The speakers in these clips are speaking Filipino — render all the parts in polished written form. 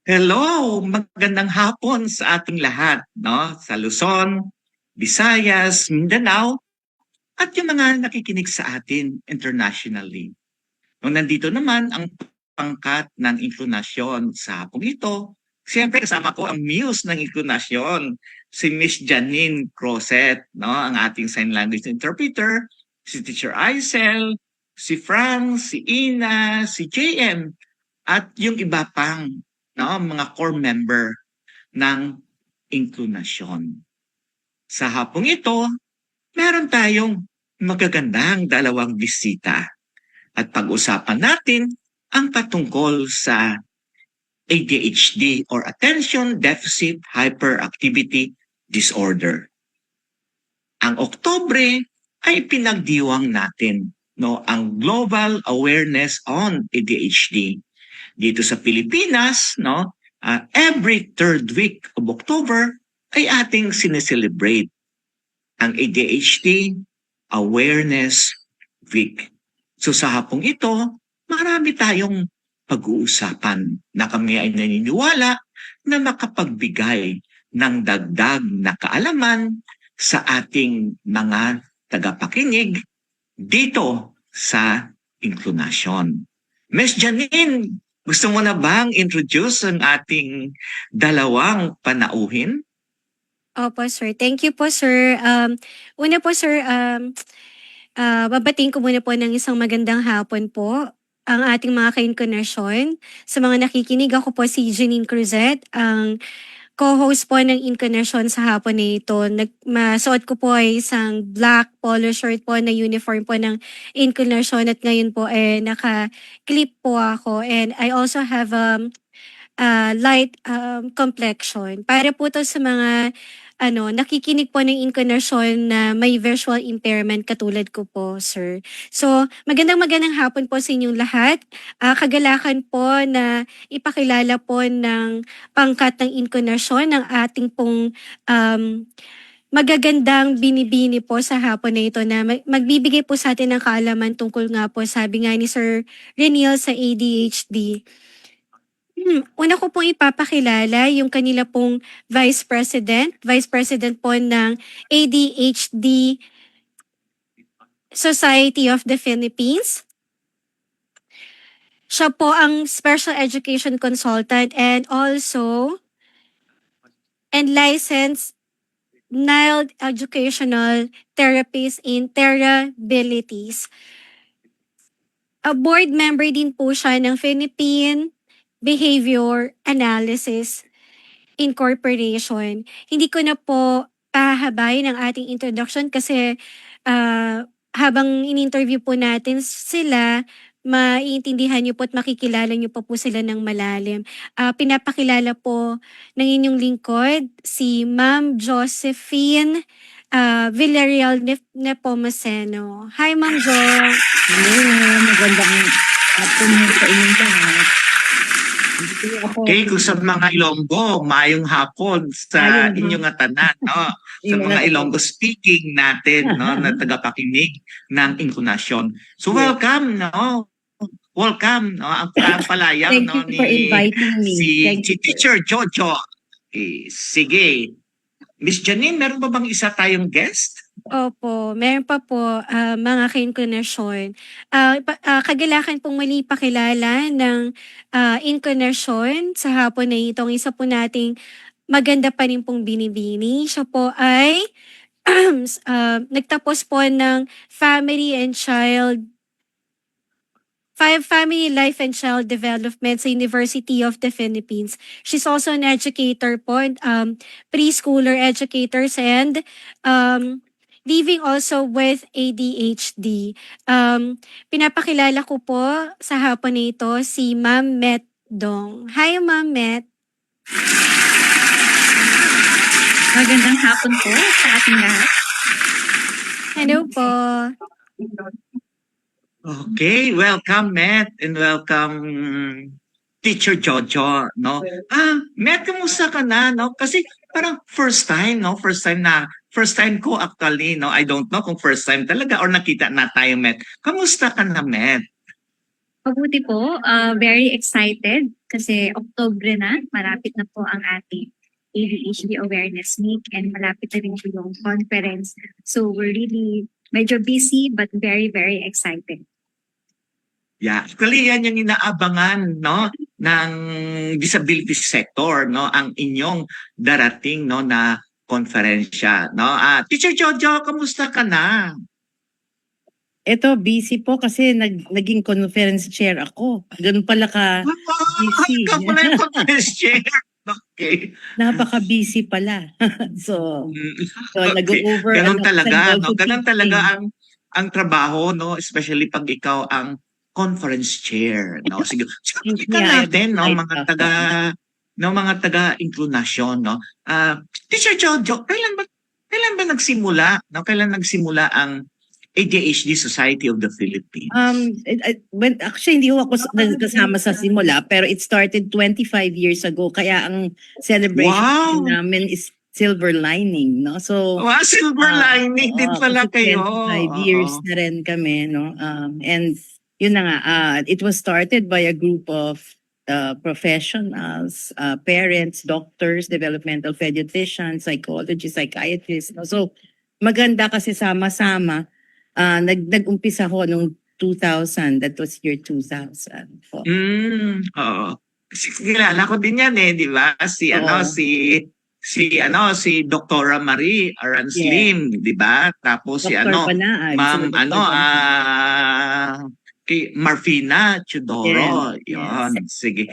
Hello, magandang hapon sa ating lahat, no? Sa Luzon, Visayas, Mindanao, at yung mga nakikinig sa atin internationally. Nung nandito naman ang pangkat ng inklinasyon sa hapong ito, siyempre kasama ko ang muse ng inklinasyon, si Miss Janine Crozet, no? Ang ating sign language interpreter, si Teacher Aisel, si Frank, si Ina, si JM, at yung iba pang mga core member ng inklinasyon. Sa hapong ito, meron tayong magagandang dalawang bisita at pag-usapan natin ang patungkol sa ADHD or Attention Deficit Hyperactivity Disorder. Ang Oktubre ay pinagdiwang natin ang Global Awareness on ADHD. Dito sa Pilipinas, every third week of October ay ating sineselebrate ang ADHD Awareness Week. So sa hapong ito, marami tayong pag-uusapan na kami ay naniniwala na makapagbigay ng dagdag na kaalaman sa ating mga tagapakinig dito sa inklinasyon. Miss Janine, gusto mo na bang introduce ang ating dalawang panauhin? Opo, sir. Thank you po, sir. Una po, sir, babatiin ko muna po ng isang magandang hapon po ang ating mga ka-incarnation. Sa mga nakikinig, ako po si Janine Cruzet, ang co-host po ng Incarnation sa hapon na ito. Masuot ko po ay isang black polo shirt po na uniform po ng Incarnation at ngayon po naka-clip po ako. And I also have light complexion. Para po to sa mga nakikinig po ng incarnation na may visual impairment katulad ko po, sir. So, magandang hapon po sa inyong lahat. Kagalakan po na ipakilala po ng pangkat ng incarnation ng ating pong magagandang binibini po sa hapon na ito na magbibigay po sa atin ng kaalaman tungkol nga po, sabi nga ni Sir Reniel sa ADHD. Una ko pong ipapakilala yung kanila pong Vice President po ng ADHD Society of the Philippines. Siya po ang Special Education Consultant and licensed Nile Educational Therapist in Theraabilities. A board member din po siya ng Philippine Behavior Analysis Incorporation. Hindi ko na po pahabayin ang ating introduction kasi habang in-interview po natin sila, maiintindihan niyo po at makikilala niyo pa po sila ng malalim. Pinapakilala po ng inyong lingkod si Ma'am Josephine Villarreal Nepomuceno. Hi, Ma'am Jo. Hello, magandang hapon sa inyong lahat. Okay, kung sa mga Ilonggo, maayong hapon sa inyong tanan, no? Sa mga Ilonggo speaking natin, no, na tagapakinig ng inklinasyon. So welcome, no? Welcome, no? Ang palayang, no, Thank you for inviting me. si Teacher Jojo. Okay, sige. Miss Janine, meron ba bang isa tayong guest? Opo, meron pa po mga ka-incarnation. Kagalakan pong mali pakilala ng incarnation sa hapon na itong isa po nating maganda pa rin pong binibini. Siya po ay nagtapos po ng Family Life and Child Development sa University of the Philippines. She's also an educator po, preschooler educators and living also with ADHD. Pinapakilala ko po sa hapon na ito si Ma'am Met Dong. Hi, Ma'am Met. Magandang hapon po sa ating lahat. Hello po. Okay, welcome Matt and welcome Teacher Jojo, no? Matt, kamusta ka na, no? Kasi parang first time ko actually, no? I don't know kung first time talaga or nakita na tayo, Matt. Kamusta ka na, Matt? Mabuti po, very excited kasi Oktubre na, malapit na po ang ating ADHD Awareness Week and malapit na rin po yung conference. So we're really medyo busy but very, very excited. Yeah, actually yan yung inaabangan no ng disability sector no ang inyong darating no na konferensya no. Teacher Jojo, kamusta ka na? Eto, busy po kasi naging conference chair ako. Ganun pala ka busy. Ikaw pala yung conference chair. Okay. Napaka-busy pala. so, Okay. nag-over. Ganon talaga, no? also Ganon teaching. talaga ang trabaho, no? Especially pag ikaw ang conference chair, no? Sige, ka Yeah, natin, no? right Mga ako. taga, no? Mga taga-inclinasyon, no? Teacher Jojo, kailan ba nagsimula, no? Kailan nagsimula ang ADHD Society of the Philippines? Actually, hindi ko ako kasama sa simula, pero it started 25 years ago. Kaya ang celebration Wow! namin is silver lining, no? So, Wow, silver lining din pala kasi kayo. 25 years Oo. na rin kami, no? And yun na nga, it was started by a group of professionals, parents, doctors, developmental pediatricians, psychologists, psychiatrists. No? So, maganda kasi sama-sama. Nag-umpisa ho nung 2000, that was year 2000. Po. Oo. Kasi kilala ko din yan di ba? Si Oo. si Dr. Marie Aranslim, di ba? Tapos si Dr. Banaag. Ma'am sila Dr. Banaag. kay Marfina Chudoro. Yes, Yon, sige.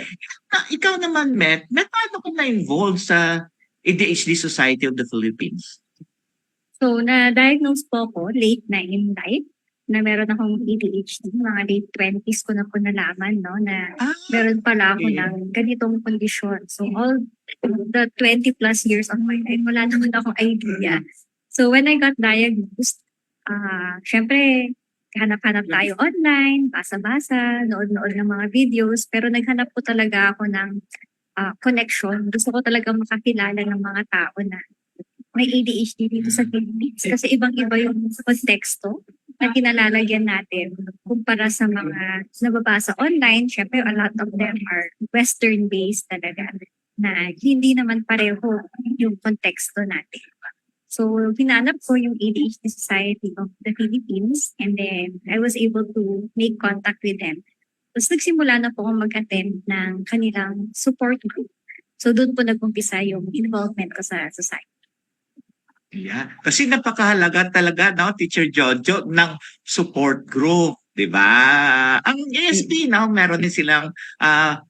Ikaw naman, Met, paano ka na-involved sa ADHD Society of the Philippines? So, na-diagnose po ako late na in life na meron akong ADHD. Mga late 20s ko na po nalaman, no, na meron pala ako okay. ng ganitong kondisyon. So, all the 20 plus years of my life, wala naman akong idea. So, when I got diagnosed, syempre, hanap-hanap tayo online, basa-basa, nood-nood ng mga videos, pero naghanap po talaga ako ng connection. Gusto ko talaga makakilala ng mga tao na may ADHD dito sa Philippines. Kasi ibang-iba yung konteksto na kinalalagyan natin kumpara sa mga nababasa online. Syempre, a lot of them are Western-based talaga na hindi naman pareho yung konteksto natin. So, hinanap ko yung ADHD Society of the Philippines and then I was able to make contact with them. Tapos nagsimula na po akong mag-attend ng kanilang support group. So, doon po nag-umpisa yung involvement ko sa society. Yeah. Kasi napakahalaga talaga, no, Teacher Jojo, ng support group, di ba? Ang ASP, no, meron din silang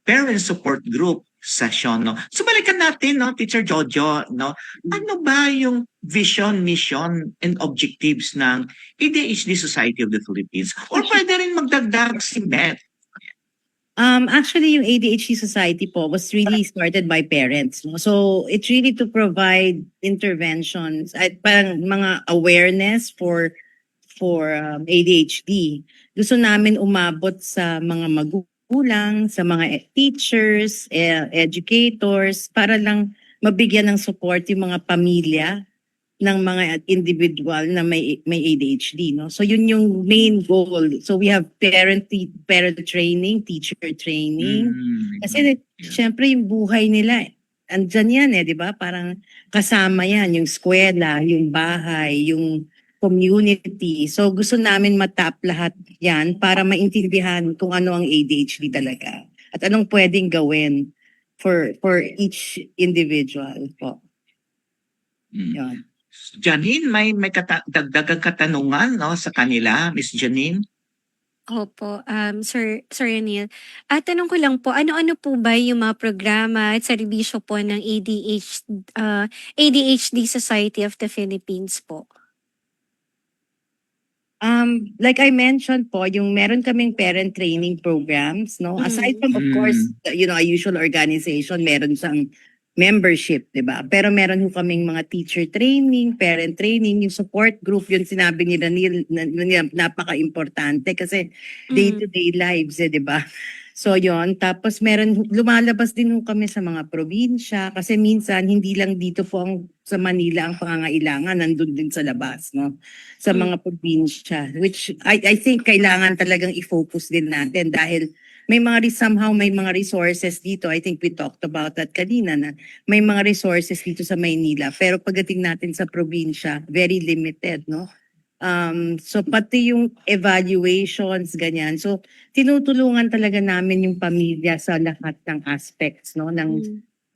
parent support group session, no. So balikan natin, no, Teacher Jojo, no. Ano ba yung vision, mission, and objectives ng ADHD Society of the Philippines? Or pwede rin magdagdag si Beth? Actually, yung ADHD Society po was really started by parents. No? So, it's really to provide interventions at parang mga awareness for ADHD. Gusto namin umabot sa mga magulang, sa mga teachers, educators, para lang mabigyan ng support yung mga pamilya ng mga individual na may ADHD, no? So yun yung main goal. So we have parent training, teacher training. Kasi syempre yung buhay nila andyan yan di ba? Parang kasama yan yung eskwela, yung bahay, yung community. So gusto namin matap lahat yan para maintindihan kung ano ang ADHD talaga at anong pwedeng gawin for each individual po. Yan. Janine, may dagdagang katanungan, no, sa kanila, Miss Janine? Opo, Sir Neil. Tanong ko lang po, ano-ano po ba yung mga programa at serbisyo po ng ADHD Society of the Philippines po? Like I mentioned po, yung meron kaming parent training programs, no? Aside from, of course, a usual organization, meron siyang membership, di ba? Pero meron ho kaming mga teacher training, parent training, yung support group, yun sinabi nila napaka-importante kasi day-to-day lives, di ba? So yon, tapos lumalabas din ho kami sa mga probinsya kasi minsan hindi lang dito po sa Manila ang pangangailangan, nandun din sa labas, no? Sa mga probinsya, which I think kailangan talagang i-focus din natin dahil somehow may mga resources dito. I think we talked about that kanina na may mga resources dito sa Maynila, pero pagdating natin sa probinsya, very limited, no? So pati yung evaluations, ganyan. So tinutulungan talaga namin yung pamilya sa lahat ng aspects, no, ng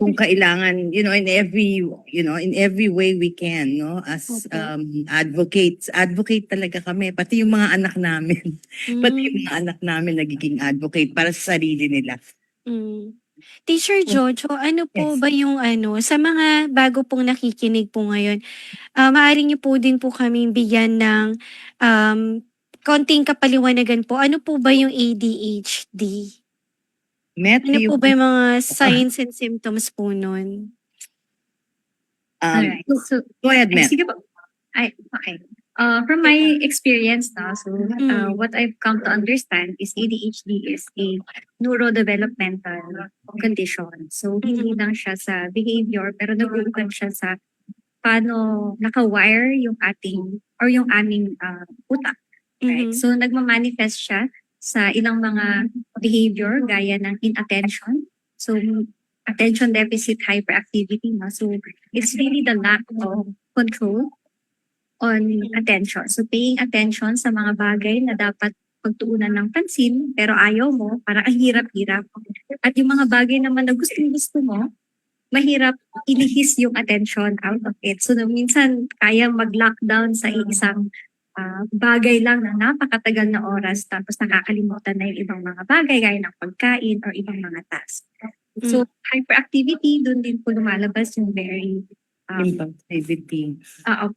kung kailangan, in every way we can, no, as Opo. advocate talaga kami, pati yung mga anak namin, pati yung mga anak namin nagiging advocate para sa sarili nila. Mm. Teacher Jojo, ano po Yes. ba yung sa mga bago pong nakikinig po ngayon, maaari niyo po din po kaming bigyan ng konting kapaliwanagan po. Ano po ba yung ADHD? Met, Ano po you, ba yung mga signs and symptoms po nun? Alright. So, go ahead, Met. sige po. Okay. From my experience now, so what I've come to understand is ADHD is a neurodevelopmental condition. So, hindi lang siya sa behavior, pero nag-uugnay siya sa paano naka-wire yung yung aming utak. Right? So, nagmamanifest siya sa ilang mga behavior gaya ng inattention. So, attention deficit hyperactivity. No? So, it's really the lack of control on attention. So, paying attention sa mga bagay na dapat pagtuunan ng pansin, pero ayaw mo, parang ang hirap-hirap. At yung mga bagay naman na gusto mo, mahirap ilihis yung attention out of it. So, minsan, kaya mag-lockdown sa isang bagay lang na napakatagal na oras tapos nakakalimutan na yung ibang mga bagay gaya ng pagkain or ibang mga task. So, hyperactivity, doon din po lumalabas yung very Impulsivity.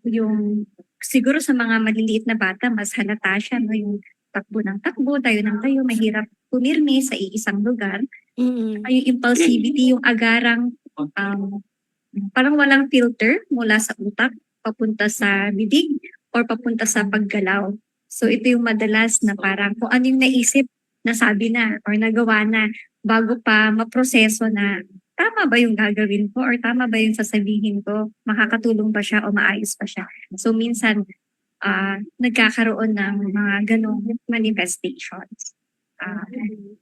yung siguro sa mga maliliit na bata, mas halata siya, no? Yung takbo ng takbo, tayo ng tayo, mahirap pumirmi sa iisang lugar. Yung impulsivity, yung agarang parang walang filter mula sa utak papunta sa bibig or papunta sa paggalaw. So ito yung madalas na parang kung ano yung naisip, nasabi na or nagawa na bago pa maproseso na tama ba yung gagawin ko or tama ba yung sasabihin ko, makakatulong ba siya o maayos pa siya. So minsan nagkakaroon ng mga ganong manifestations.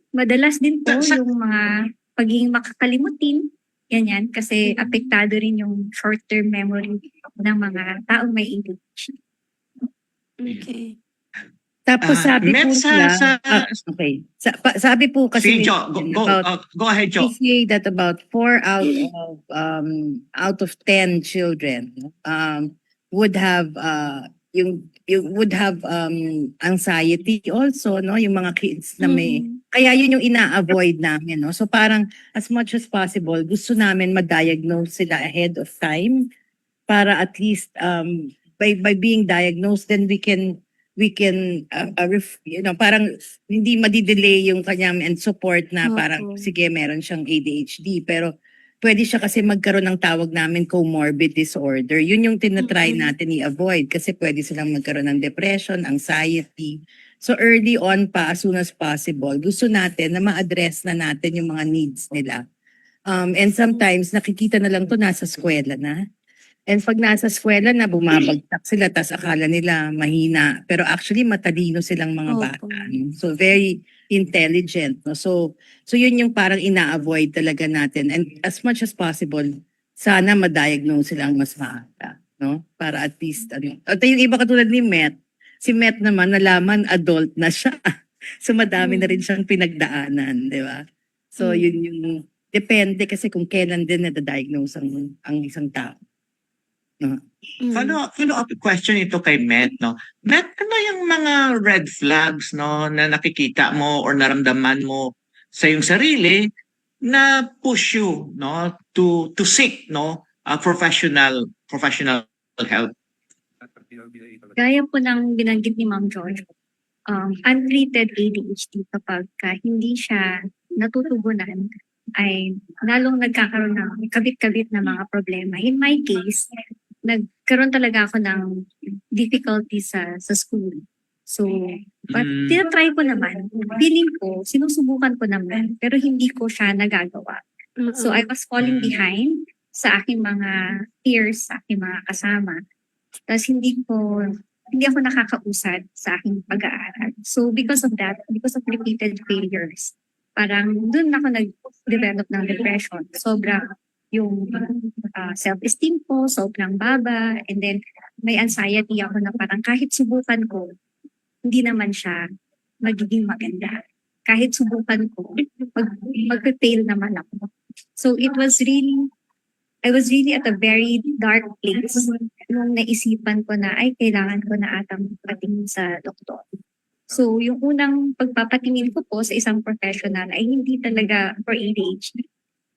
Madalas din po yung mga pagiging makakalimutin, ganyan, kasi apektado rin yung short-term memory ng mga taong may ADHD. Okay. Tapos sabi Met, po nila, okay. Sabi po kasi si Jo, go ahead, Jo. we say that about 4 out of 10 children would have anxiety also, no, yung mga kids na may kaya yun yung ina-avoid namin, no. So parang as much as possible gusto namin ma-diagnose sila ahead of time para at least by being diagnosed then we can parang hindi madidelay yung kanyang and support na parang sige meron siyang ADHD pero pwede siya kasi magkaroon ng tawag namin comorbid disorder. Yun yung tinatry natin i-avoid kasi pwede silang magkaroon ng depression, anxiety. So early on pa, as soon as possible, gusto natin na ma-address na natin yung mga needs nila. And sometimes nakikita na lang to nasa eskwela na. And pag nasa eskwela na, bumabagtak sila, tas akala nila mahina. Pero actually, matalino silang mga bata. No? So, very intelligent. No? So yun yung parang ina-avoid talaga natin. And as much as possible, sana ma-diagnose silang mas maaga. No? Para at least, at yung iba katulad ni Met, si Met naman, nalaman adult na siya. So, madami na rin siyang pinagdaanan. Di ba? So, yun yung, depende kasi kung kailan din na-diagnose ang isang tao. Follow-up question ito kay Met, no? Met, ano yung mga red flags, no, na nakikita mo or naramdaman mo sa iyong sarili na push you, no, to seek, no, professional help? Gaya po ng binanggit ni Ma'am George, untreated ADHD kapag hindi siya natutugunan ay lalong nagkakaroon ng kabit-kabit na mga problema. In my case, nagkaroon talaga ako ng difficulty sa school. So, but Mm. tinatry ko naman. Feeling ko, sinusubukan ko naman, pero hindi ko siya nagagawa. So, I was falling behind sa aking mga peers, sa aking mga kasama. Tapos hindi ako nakakausad sa aking pag-aaral. So, because of that, because of repeated failures, parang dun ako nag-develop ng depression. Sobrang yung self-esteem ko, sobrang baba, and then may anxiety ako na parang kahit subukan ko, hindi naman siya magiging maganda. Kahit subukan ko, mag-fail naman ako. So it was really, I was really at a very dark place nung naisipan ko na, ay, kailangan ko na atang patingin sa doktor. So yung unang pagpapatingin ko po sa isang professional ay hindi talaga for ADHD,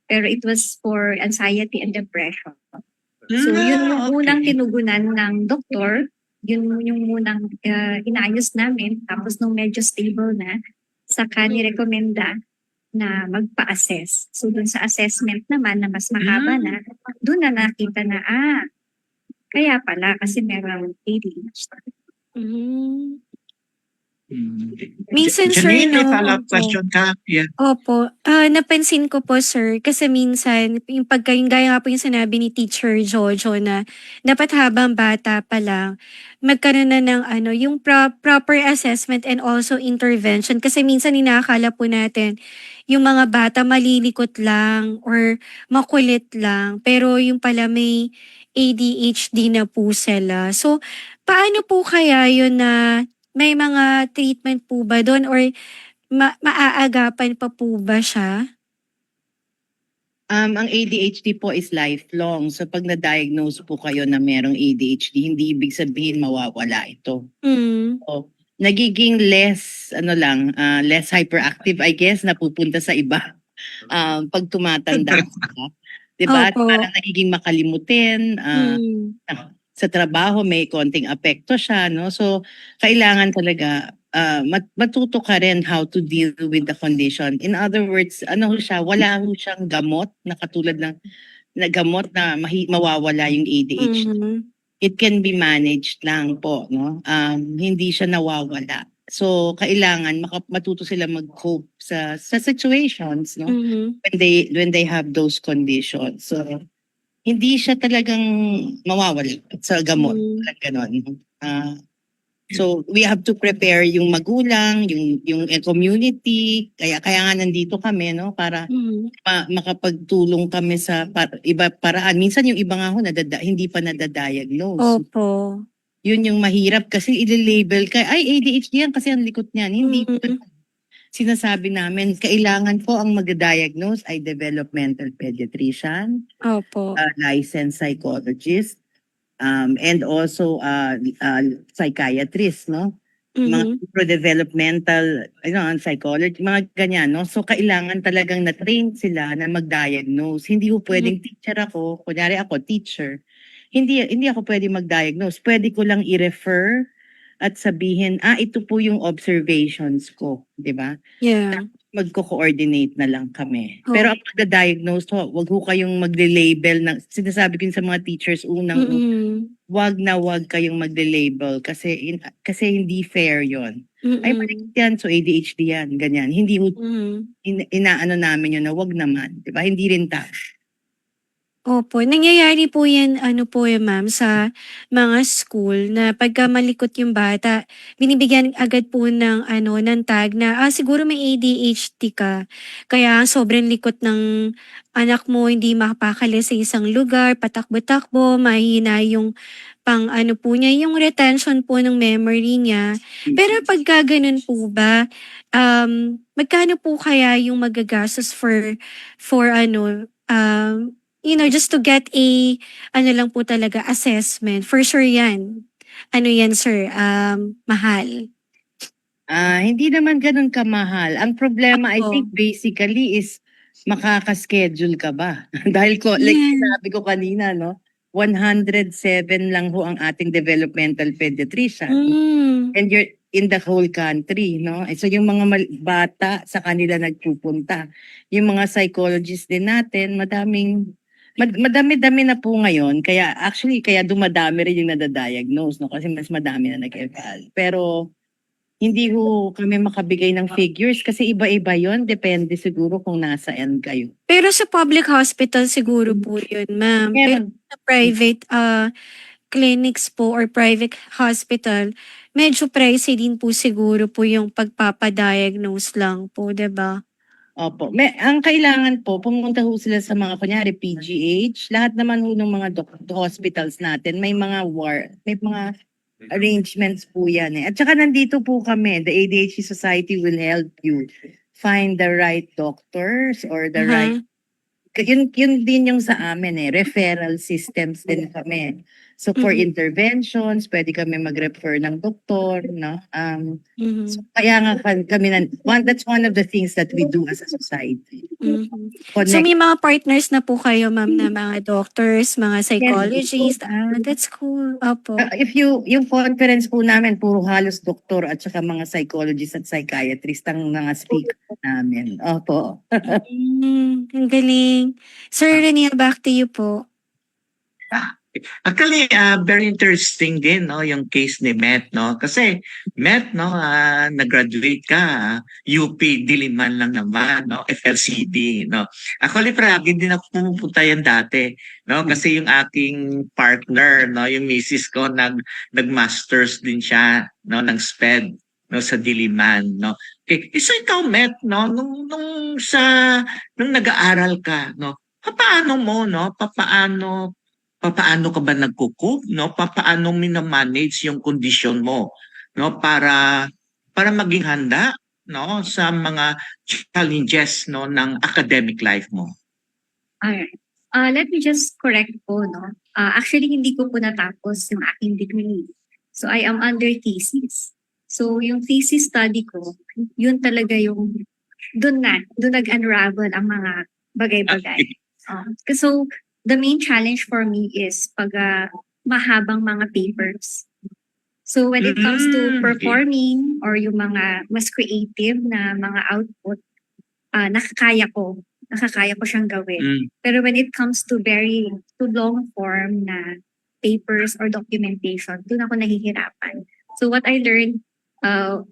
pero it was for anxiety and depression. So yun yung unang tinugunan ng doktor, yun yung unang inayos namin. Tapos nung medyo stable na, saka nirekomenda na magpa-assess. So dun sa assessment naman na mas mahaba na, dun na nakita na, kaya pala kasi merong ADHD. Mm. Mm. Minsan, sir, Janine, may no? follow-up Opo. question ka? Yeah. Opo. Napansin ko po, sir, kasi minsan, yung gaya nga po yung sinabi ni Teacher Jojo na dapat habang bata pa lang, magkaroon na ng yung proper assessment and also intervention. Kasi minsan inakala po natin, yung mga bata malilikot lang or makulit lang. Pero yung pala may ADHD na po sila. So, paano po kaya yun na may mga treatment po ba doon or maaagapan pa po ba siya? Ang ADHD po is lifelong. So pag na-diagnose po kayo na merong ADHD, hindi ibig sabihin mawawala ito. Mm. So, nagiging less less hyperactive, I guess, napupunta sa iba. Pag tumatanda ka. 'Di ba? Opo. Parang nagiging makalimutin, Mm. sa trabaho may konting apekto siya, no? So kailangan talaga matuto ka rin how to deal with the condition. In other words, wala ho siyang gamot na katulad ng na gamot na mawawala yung ADHD. Mhm. It can be managed lang po, no? Hindi siya nawawala. So kailangan matuto sila mag-cope sa situations, no? Mhm. When they have those conditions. So hindi siya talagang mawawala sa gamot, Mm. ganon. So we have to prepare yung magulang, yung community, kaya nga nandito kami, no, para Mm. makapagtulong kami sa iba paraan. Minsan yung iba nga ho hindi pa nadadiagnose. Opo. Yun yung mahirap kasi i-label ka, ay ADHD yan kasi ang likot niyan. Hindi po. Sinasabi namin, kailangan po ang magda-diagnose ay developmental pediatrician, Opo. licensed psychologist, and also psychiatrist, no? Mga Mhm. pro-developmental psychology, mga ganyan, no? So kailangan talagang na-train sila na mag-diagnose. Hindi ko pwedeng teacher ako, kunyari ako teacher. Hindi ako pwedeng mag-diagnose. Pwede ko lang i-refer at sabihin, ito po yung observations ko, 'di ba? Yeah. Magko-coordinate na lang kami. Oh. Pero ang pagda-diagnose ho, wag ho kayong magle-label ng sinasabi ko sa mga teachers Mm. wag kayong magle-label kasi hindi fair 'yon. Ay mali Mm. yan, so ADHD yan, ganyan. Hindi ho Mhm. inaano namin yun na wag naman, 'di ba? Hindi rin tama. Opo, nangyayari po 'yan po, ma'am, sa mga school na pagka malikot yung bata, binibigyan agad po ng tag na, siguro may ADHD ka. Kaya sobrang likot ng anak mo, hindi makapakali sa isang lugar, patakbo-takbo, mahina yung po niya, yung retention po ng memory niya. Pero pagka gano'n po ba, magkano po kaya yung magagastos for just to get a lang po talaga, assessment. For sure 'yan. Yan sir, mahal. Hindi naman gano'n kamahal. Ang problema I Opo. think basically is makaka-schedule ka ba? Dahil like Yeah. sinabi ko kanina, no, 107 lang ho ang ating developmental pediatrician. Hmm. And you're in the whole country, no? So yung mga bata sa kanila nagpupunta. Yung mga psychologists din natin, madami-dami na po ngayon. Kaya dumadami rin yung nadadiagnose, no? Kasi mas madami na nag-eval. Pero hindi ho kami makabigay ng figures kasi iba-iba yon, depende siguro kung nasaan kayo. Pero sa public hospital siguro po yun, ma'am. Pero Meron. sa private clinics po or private hospital, medyo pricey din po siguro po yung pagpapadiagnose lang po, 'di ba? Opo. Ang kailangan po, pumunta ho sila sa mga, kunyari, PGH. Lahat naman ho ng mga hospitals natin, may mga may mga arrangements po yan eh. At saka nandito po kami, the ADHD Society will help you find the right doctors or the right, yun din yung sa amin eh, referral systems din kami. So for Mhm. interventions, pwede kami mag-refer ng doktor, no? Mhm. So kaya nga kami, that's one of the things that we do as a society. Mhm. So Connect. may mga partners na po kayo, ma'am, na mga doctors, mga psychologists. That's cool. Opo. If yung conference po namin, puro halos doktor at saka mga psychologists at psychiatrists ang mga speaker namin. Opo. Ang galing. Sir Renia, back to you po. Actually, very interesting din, no, yung case ni Met, no? Kasi Met, no, nag-graduate ka, UP Diliman lang naman, no, FLCD, no. Actually, palagi din ako pumupunta yan dati, no, kasi yung aking partner, no, yung misis ko, nag-masters din siya, no, ng SPED, no, sa Diliman, no. Okay, so ikaw, Met, no, nung nag-aaral ka, no, paano mo, no, papaano ka ba nagko-cope, no? Papaano mina-manage yung kondisyon mo, no? Para maging handa, no, sa mga challenges, no, ng academic life mo. Alright. Let me just correct po, no? Actually, hindi ko po natapos yung aking degree. So, I am under thesis. So, yung thesis study ko, yun talaga yung, doon nag-unravel ang mga bagay-bagay. So, the main challenge for me is pag mahabang mga papers. So, when it comes to Okay. performing or yung mga mas creative na mga output, nakakaya ko siyang gawin. Mm. Pero when it comes to to long form na papers or documentation, doon ako nahihirapan. So what I learned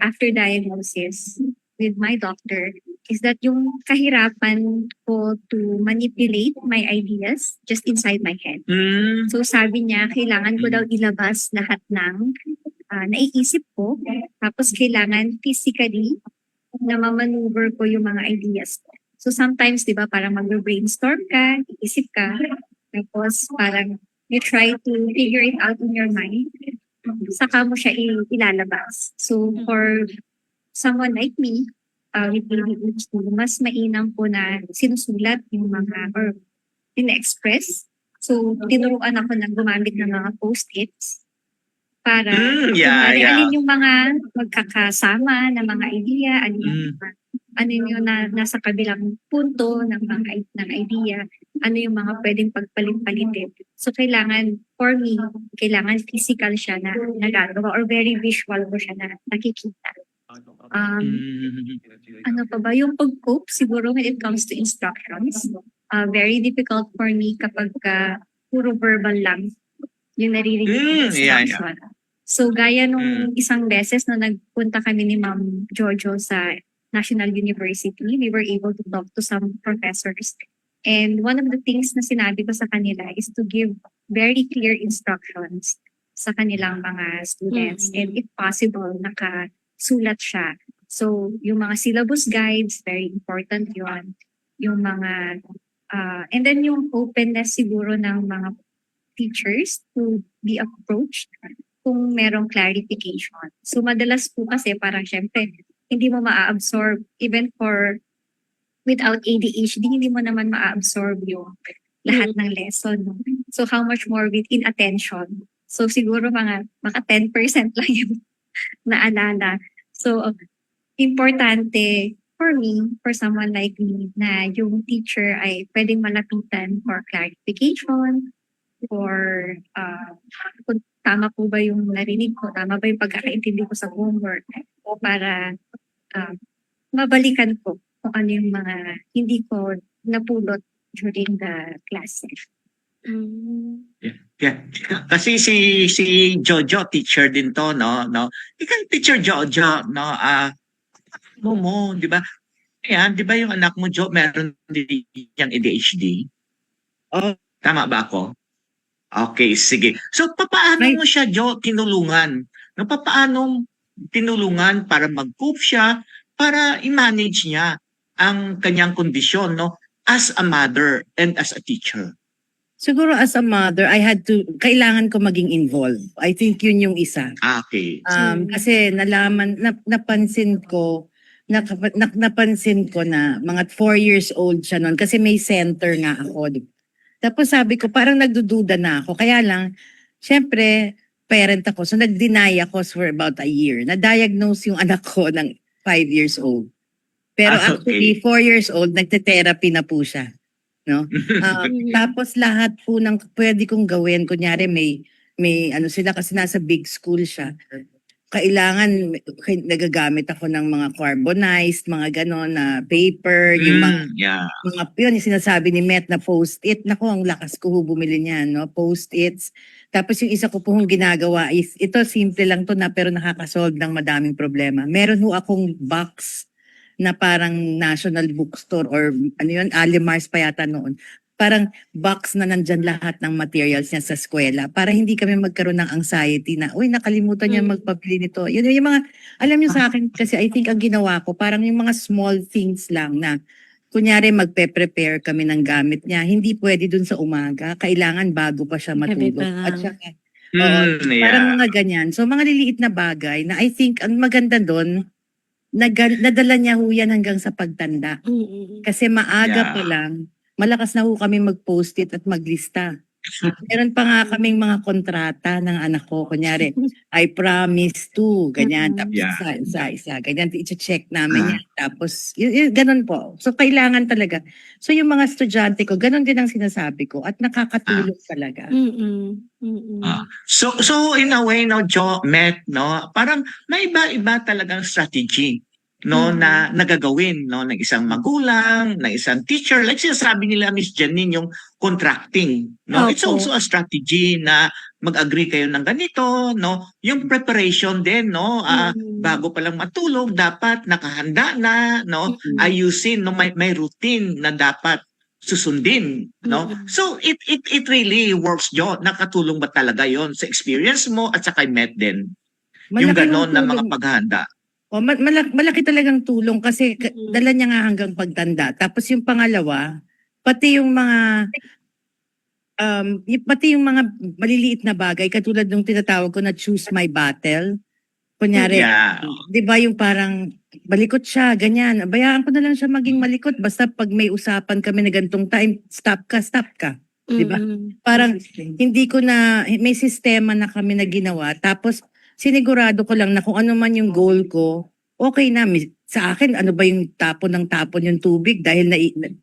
after diagnosis with my doctor is that yung kahirapan ko to manipulate my ideas just inside my head. Mm. So sabi niya, kailangan ko daw ilabas lahat ng naiisip ko. Tapos kailangan physically na mamaneuver ko yung mga ideas ko. So sometimes, di ba, parang mag-brainstorm ka, iisip ka, tapos parang you try to figure it out in your mind, saka mo siya ilalabas. So for someone like me, with ADHD, mas mainam po na sinusulat yung mga, or ina-express. So tinuruan ako na gumamit ng mga post-its para alin yung mga magkakasama ng mga idea, ano yung nasa kabilang punto ng idea, ano yung mga pwedeng pagpalit-palitin. So kailangan, for me, kailangan physical siya na nagagawa or very visual ko siya na nakikita. Ano pa ba? Yung pag-cope, siguro when it comes to instructions, very difficult for me kapag puro verbal lang yung naririnig ng instruction. So gaya nung isang beses na nagpunta kami ni Ma'am Jojo sa National University, we were able to talk to some professors. And one of the things na sinabi ko sa kanila is to give very clear instructions sa kanilang mga students. And if possible, nakasulat siya. So yung mga syllabus guides, very important yun. Yung mga, and then yung openness siguro ng mga teachers to be approached kung merong clarification. So madalas po kasi parang syempre, hindi mo ma-absorb even without ADHD, hindi mo naman ma-absorb yung lahat ng lesson. So how much more with inattention. So siguro mga 10% lang yung naalala. So importante for me, for someone like me, na yung teacher ay pwedeng malapitan for clarification, or kung tama po ba yung narinig ko, tama ba yung pagkakaintindi ko sa homework, o para mabalikan ko kung ano yung mga hindi ko napulot during the class session. Mm. Yeah. Kasi si Jojo teacher din to, no. Ikaw teacher Jojo, no. Mo, 'di ba? Ayan, 'di ba yung anak mo Jo meron din yang ADHD? Oh, Tama ba ako? Okay, sige. So papaano may mo siya Jo tinulungan? No, papaano tinulungan para mag-cope siya para i-manage niya ang kanyang kondisyon, no, as a mother and as a teacher? siguro as a mother, kailangan ko maging involved. I think yun yung isa. Okay. Kasi napansin ko, napansin ko na mga 4 years old siya noon kasi may center nga ako. Tapos sabi ko, parang nagdududa na ako. Kaya lang, syempre, parent ako. So nag-deny ako for about a year. Na-diagnose yung anak ko ng 5 years old. Pero actually, 4 years old, nagte-therapy na po siya. No? Tapos lahat po ng pwede kong gawin, kunyari may ano sila kasi nasa big school siya. Kailangan nagagamit ako ng mga carbonized, mga ganon na paper, yung Yeah. yun yung sinasabi ni Met na post-it. Naku, ang lakas ko bumili niyan, no? Post-its. Tapos yung isa ko po ginagawa is, ito simple lang to na pero nakakasolve ng madaming problema. Meron ho akong box na parang National Bookstore or ano yun, Alimars pa yata noon. Parang box na nandyan lahat ng materials niya sa eskwela para hindi kami magkaroon ng anxiety na, uy, nakalimutan niya magpabili nito. Yun yung mga, alam niyo sa akin, kasi I think ang ginawa ko, parang yung mga small things lang na, kunyari magpe-prepare kami ng gamit niya, hindi pwede dun sa umaga, kailangan bago pa siya Gabi matulog. pa lang. At saka, oo, parang Yeah. mga ganyan. So mga liliit na bagay na I think ang maganda dun, nadala niya ho yan hanggang sa pagtanda. Mm. Kasi maaga Yeah. pa lang, malakas na ho kami mag-post-it at maglista. Meron pa nga kaming mga kontrata ng anak ko. Kunyari, I promise to, ganyan. Tapos Yeah. isa. Ganyan, i-check namin yan. Tapos, ganun po. So, kailangan talaga. So, yung mga estudyante ko, ganun din ang sinasabi ko. At nakakatulong talaga. So in a way, no, Met, no, parang may iba-iba talagang strategy, no, na nagagawin, no, ng isang magulang, ng isang teacher. Like sinasabi nila, Miss Janine, yung contracting, no. It's Opo. also a strategy na mag-agree kayo ng ganito, no. Yung preparation din, no, bago pa lang matulog, dapat nakahanda na, no, ayusin, no, may routine na dapat susundin, no? So it really works, Jo. Nakatulong ba talaga 'yon sa experience mo at sa kay Met din? Yung Malaki ganon na mga tulong. paghahanda. O, malaki talagang tulong kasi dala niya nga hanggang pagtanda. Tapos yung pangalawa, pati yung mga maliliit na bagay katulad nung tinatawag ko na choose my battle. Kunyari, Yeah. 'di ba yung parang malikot siya, ganyan. Bayaan ko na lang siya maging malikot basta pag may usapan kami na gantong time, stop ka. 'Di ba? Parang hindi ko na may sistema na kami na ginawa. Tapos sinigurado ko lang na kung ano man yung goal ko, okay na. Sa akin, ano ba yung tapon yung tubig dahil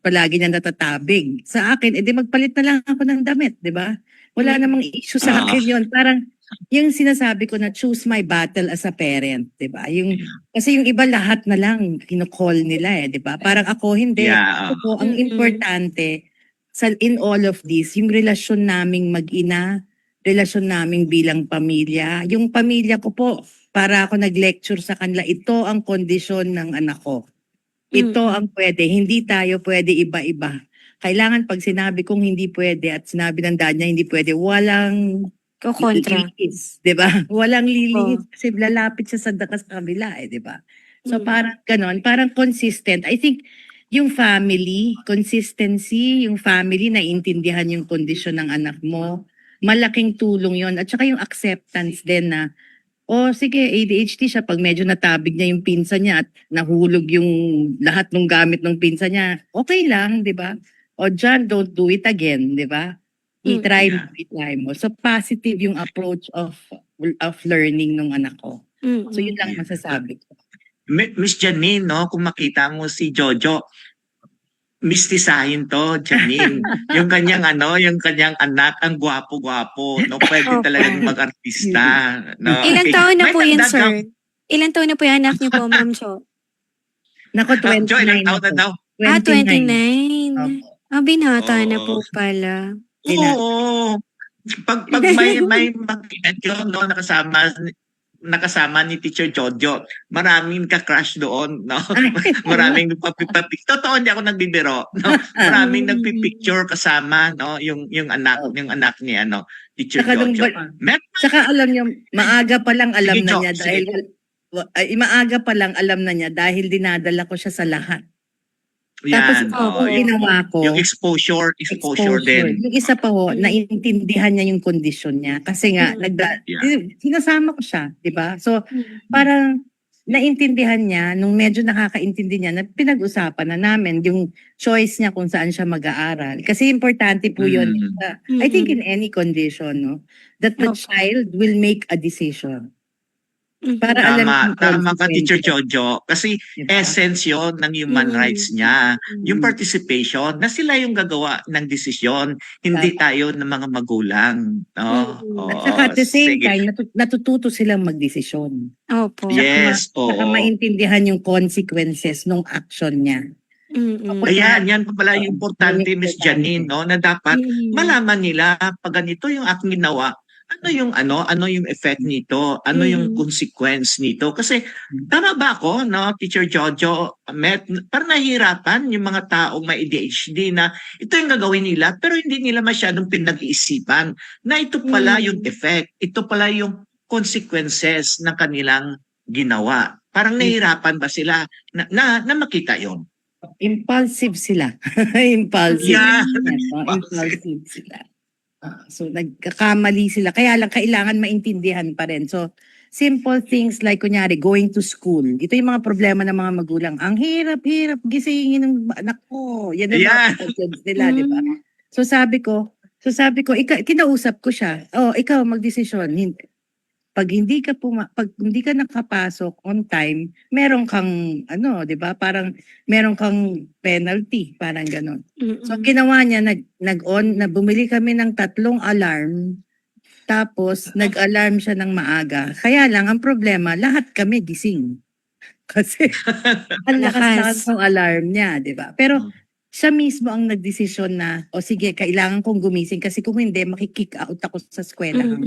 palagi niya natatabig. Sa akin, edi magpalit na lang ako ng damit, 'di ba? Wala namang issue sa akin yun. Parang yung sinasabi ko na choose my battle as a parent, 'di ba? Kasi yung iba lahat na lang kino-call nila 'di ba? Parang ako hindi. Yeah. Ako, ang importante in all of this, yung relasyon naming mag-ina, relasyon naming bilang pamilya. Yung pamilya ko po, para ako nag-lecture sa kanila, ito ang kondisyon ng anak ko. Ito ang pwede, hindi tayo pwede iba-iba. Kailangan pag sinabi kong hindi pwede at sinabi ng dad niya hindi pwede, walang Kokontra. lilihis, 'di ba? Walang lilihis kasi lalapit siya sa kabila 'di ba? So parang ganon, parang consistent. I think yung family, consistency, yung family na intindihan yung kondisyon ng anak mo, malaking tulong yon. At saka yung acceptance din na, oh sige, ADHD siya pag medyo natabig niya yung pinsa niya at nahulog yung lahat ng gamit ng pinsa niya, okay lang, 'di ba? O John, don't do it again, 'di ba? I-try mo. So positive yung approach of learning ng anak ko. So yun lang masasabi ko. Miss Janine, no, kung makita mo si Jojo, mistisahin to, Janine. yung kanyang anak, ang gwapo-gwapo, no, pwede talagang mag-artista, no. Ilang taon na May po yun, dagdag sir? Ilang taon na po yung anak niyo po, Ma'am Jo? Nako, Jo, 29 ilang taon na daw? 29. Opo. Binata na Oo. po pala. Sina- Oo. Pag may mag-event yun, no, nakasama ni Teacher Jojo, maraming ka-crush doon, no? Ay, Maraming nagpapipicture. Totoo, hindi ako nagbibiro, no? Maraming nagpipicture kasama, no? Yung anak ni ano, Teacher Saka nung Jojo. Met, Saka alam niyo, maaga pa lang alam Sige, na Jo, niya sige. maaga pa lang alam na niya dahil dinadala ko siya sa lahat. Tapos yan. Opo. yung ginawa ko, Yung exposure din. Yung isa pa ho, Mm. naiintindihan niya yung kondisyon niya. Kasi nga, Yeah. sinasama ko siya, di ba? So, Mm. parang naintindihan niya, nung medyo nakakaintindi niya, na pinag-usapan na namin yung choice niya kung saan siya mag-aaral. Kasi importante po yun. I think in any condition, no, that the Opo. child will make a decision. Mhm. Para alam Tama, yung tama ka, Teacher consequences, Jojo. Kasi diba? essence yon ng human Mm. rights niya. Yung Mm. participation, na sila yung gagawa ng desisyon, hindi tayo ng mga magulang. No? Mm. At Oo, saka at the same sige. time, natututo silang magdesisyon. Opo. Yes, Saka oo. maintindihan yung consequences ng action niya. Mm. Ayan, yan pa pala yung Oo, importante, yun yung Miss importante. Janine, no? Na dapat Mm. malaman nila pag ganito yung aking ginawa, ano yung effect nito, ano yung Mhm. consequence nito. Kasi tama ba ako, no, Teacher Jojo, parang nahihirapan yung mga taong may ADHD na ito yung gagawin nila pero hindi nila masyadong pinag-iisipan na ito pala yung effect, ito pala yung consequences ng kanilang ginawa. Parang nahihirapan ba sila na makita yon? Impulsive sila. Impulsive. Yeah. Impulsive sila. So nagkakamali sila. Kaya lang kailangan maintindihan pa rin. So simple things like kunyari going to school. Ito yung mga problema ng mga magulang. Ang hirap-hirap gisingin ng anak ko. Yan ang Yeah. mga concerns nila, di ba? So sabi ko, kinausap ko siya. Oh, ikaw magdesisyon. Pag hindi ka nakapasok on time, meron kang di ba? Parang meron kang penalty, parang ganon. So ginawa niya bumili kami ng 3 alarm. Tapos nag-alarm siya ng maaga. Kaya lang ang problema, lahat kami gising. Kasi ang lakas ng alarm niya, di ba? Pero siya mismo ang nagdesisyon na, o sige, kailangan kong gumising kasi kung hindi, makikick out ako sa eskwelahan.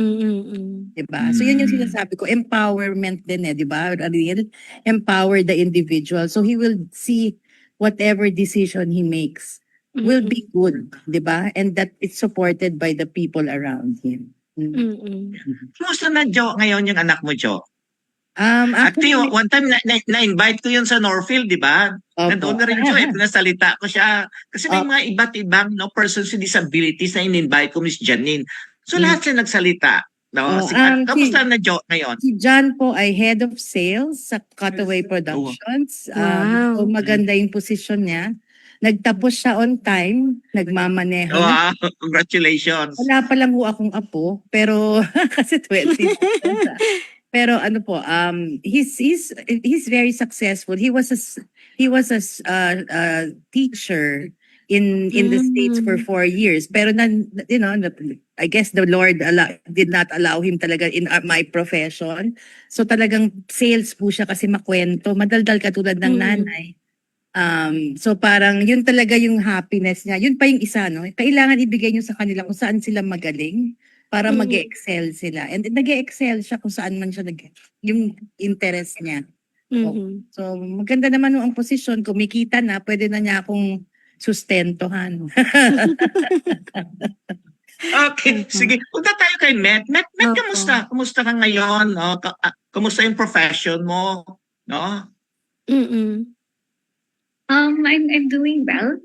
Diba? So yun yung sinasabi ko, empowerment din diba? Ariel, empower the individual. So he will see whatever decision he makes will be good, diba? And that it's supported by the people around him. Kumusta na, Jo, ngayon yung anak mo, Jo? Actually, Actually, one time na-invite ko yun sa Northfield, di ba? Nandoon na rin Jo, pinasalita ko siya. Kasi may mga iba't ibang persons with disabilities na in-invite ko, Miss Janine. So lahat siya nagsalita. No? Kamusta na Jo ngayon? Si John po ay head of sales sa Cutaway Productions. Wow. So maganda yung posisyon niya. Nagtapos siya on time, nagmamaneho. Wow, congratulations. Wala pa lang ho akong apo, pero kasi 20. Pero he's very successful. He was a teacher in the States for 4 years. Pero I guess the Lord did not allow him talaga in my profession. So talagang sales po siya kasi makwento, madaldal katulad ng nanay. So parang yun talaga yung happiness niya. Yun pa yung isa, no? Kailangan ibigay niyo sa kanila kung saan sila magaling para mag-excel sila. And nag-excel siya kung saan man siya yung interest niya. So maganda naman ang posisyon, kumikita na, pwede na niya akong sustentohan. Okay, sige. Punta tayo kay Met. Met, kamusta? Kumusta ka ngayon? No? Kumusta yung profession mo? No? I'm doing well.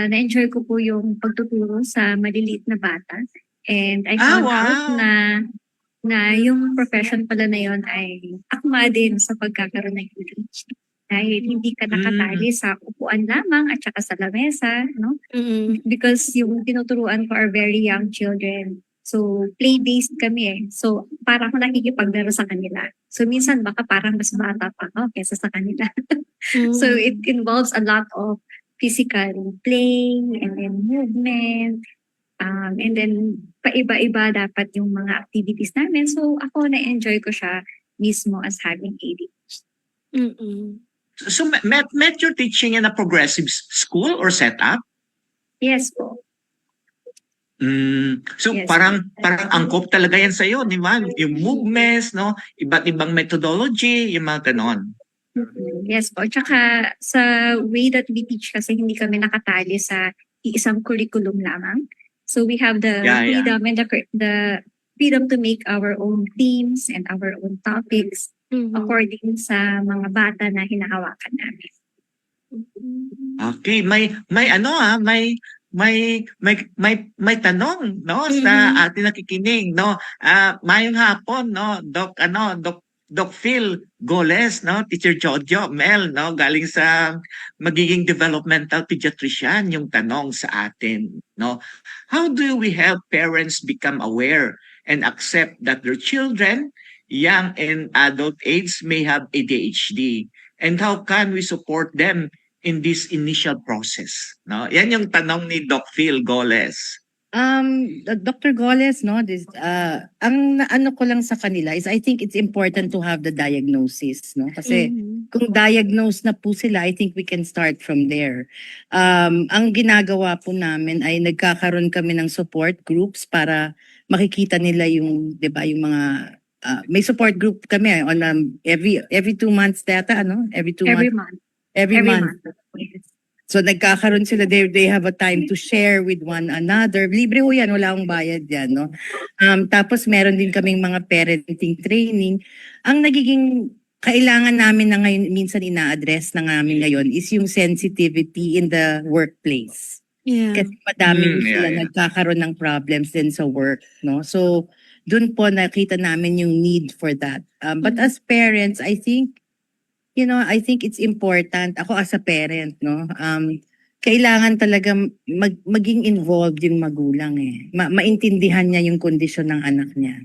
Na-enjoy ko po yung pagtuturo sa maliliit na bata. And I found out na yung profession pala na yon ay akma din sa pagkakaroon ng ADHD. Dahil hindi ka nakatali sa upuan lamang at saka sa lamesa, no? Because yung tinuturuan ko are very young children. So, play-based kami So, parang ako nakikipaglaro sa kanila. So, minsan baka parang mas bata pa ako kesa sa kanila. So, it involves a lot of physical playing and then movement. And then, paiba-iba dapat yung mga activities namin. So, ako na-enjoy ko siya mismo as having ADHD. So, Met, you're teaching in a progressive school or setup? Yes po. So Yes. parang angkop talaga yan sa iyo, di ba? Yung movements, no? Iba't ibang methodology, yung mga ganon. Yes po. Tsaka sa way that we teach kasi hindi kami nakatali sa iisang curriculum lamang. So we have the Yeah, yeah. freedom and the freedom to make our own themes and our own topics Mhm. according sa mga bata na hinahawakan namin. Okay, may tanong no sa ating nakikinig no. Mayong hapon no, Doc Phil Goles no, Teacher Jojo Mel no, galing sa magiging developmental pediatrician yung tanong sa atin no. How do we help parents become aware and accept that their children, young and adult age, may have ADHD? And how can we support them in this initial process? No? Yan yung tanong ni Doc Phil Goles. Dr. Goles, no, ang ano ko lang sa kanila is I think it's important to have the diagnosis, no? Kasi kung diagnosed na po sila, I think we can start from there. Ang ginagawa po namin ay nagkakaroon kami ng support groups para makikita nila yung, 'di ba, yung mga may support group kami on every 2 months data, ano? Every 2 Every months. month. Every month. So nagkakaroon sila, they have a time to share with one another. Libre ho yan, wala akong bayad yan, no? Tapos meron din kaming mga parenting training. Ang nagiging kailangan namin na ngayon, minsan ina-address na namin ngayon is yung sensitivity in the workplace. Yeah. Kasi madami Mm, rin sila yeah. nagkakaroon ng problems din sa work, no? So dun po nakita namin yung need for that. But as parents, I think it's important. Ako as a parent, no, kailangan talaga maging involved yung magulang eh. Maintindihan niya yung kondisyon ng anak niya.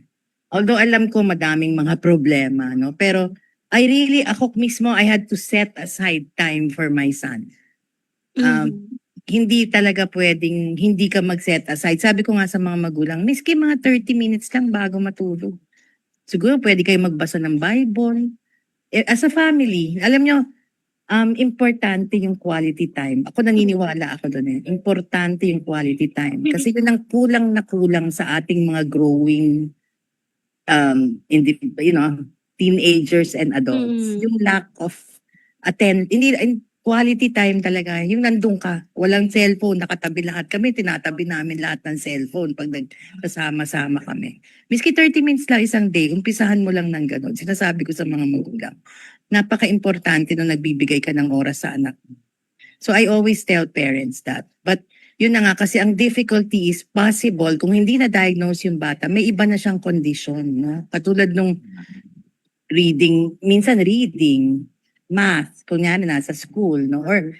Although alam ko madaming mga problema, no, pero ako mismo, I had to set aside time for my son. Hindi talaga pwedeng hindi ka mag-set aside. Sabi ko nga sa mga magulang, miski mga 30 minutes lang bago matulog. Siguro pwede kayo magbasa ng Bible. As a family, alam nyo, importante yung quality time. Ako naniniwala ako doon eh. Importante yung quality time. Kasi yun ang kulang na kulang sa ating mga growing, teenagers and adults. Yung lack of quality time talaga. Yung nandun ka, walang cellphone, nakatabi lahat. Kami, tinatabi namin lahat ng cellphone pag nagkasama-sama kami. Miski 30 minutes lang isang day, umpisahan mo lang ng gano'n. Sinasabi ko sa mga magulang, napaka-importante na nagbibigay ka ng oras sa anak mo. So I always tell parents that. But yun na nga, kasi ang difficulty is possible, kung hindi na-diagnose yung bata, may iba na siyang condition. No? Katulad nung minsan reading, math, kunyari nasa school, no? Or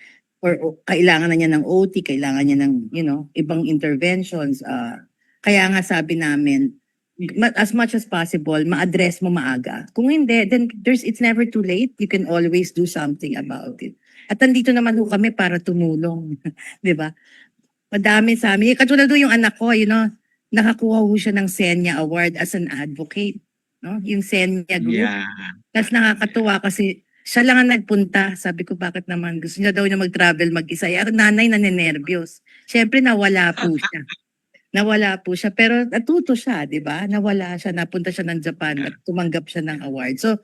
kailangan na niya ng OT, kailangan niya ng, ibang interventions. Kaya nga sabi namin, as much as possible, ma-address mo maaga. Kung hindi, then it's never too late. You can always do something about it. At nandito naman ho kami para tumulong. Di ba? Madami sa amin. Katulad ho yung anak ko, nakakuha ho siya ng Senya Award as an advocate. No? Yung Senya group. Yeah. Tapos nakakatuwa kasi siya lang ang nagpunta. Sabi ko, bakit naman? Gusto niya daw niya mag-travel mag-isa. Nanay naninervyos. Siyempre, nawala po siya. Pero natuto siya, di ba? Nawala siya. Napunta siya ng Japan at tumanggap siya ng award. So,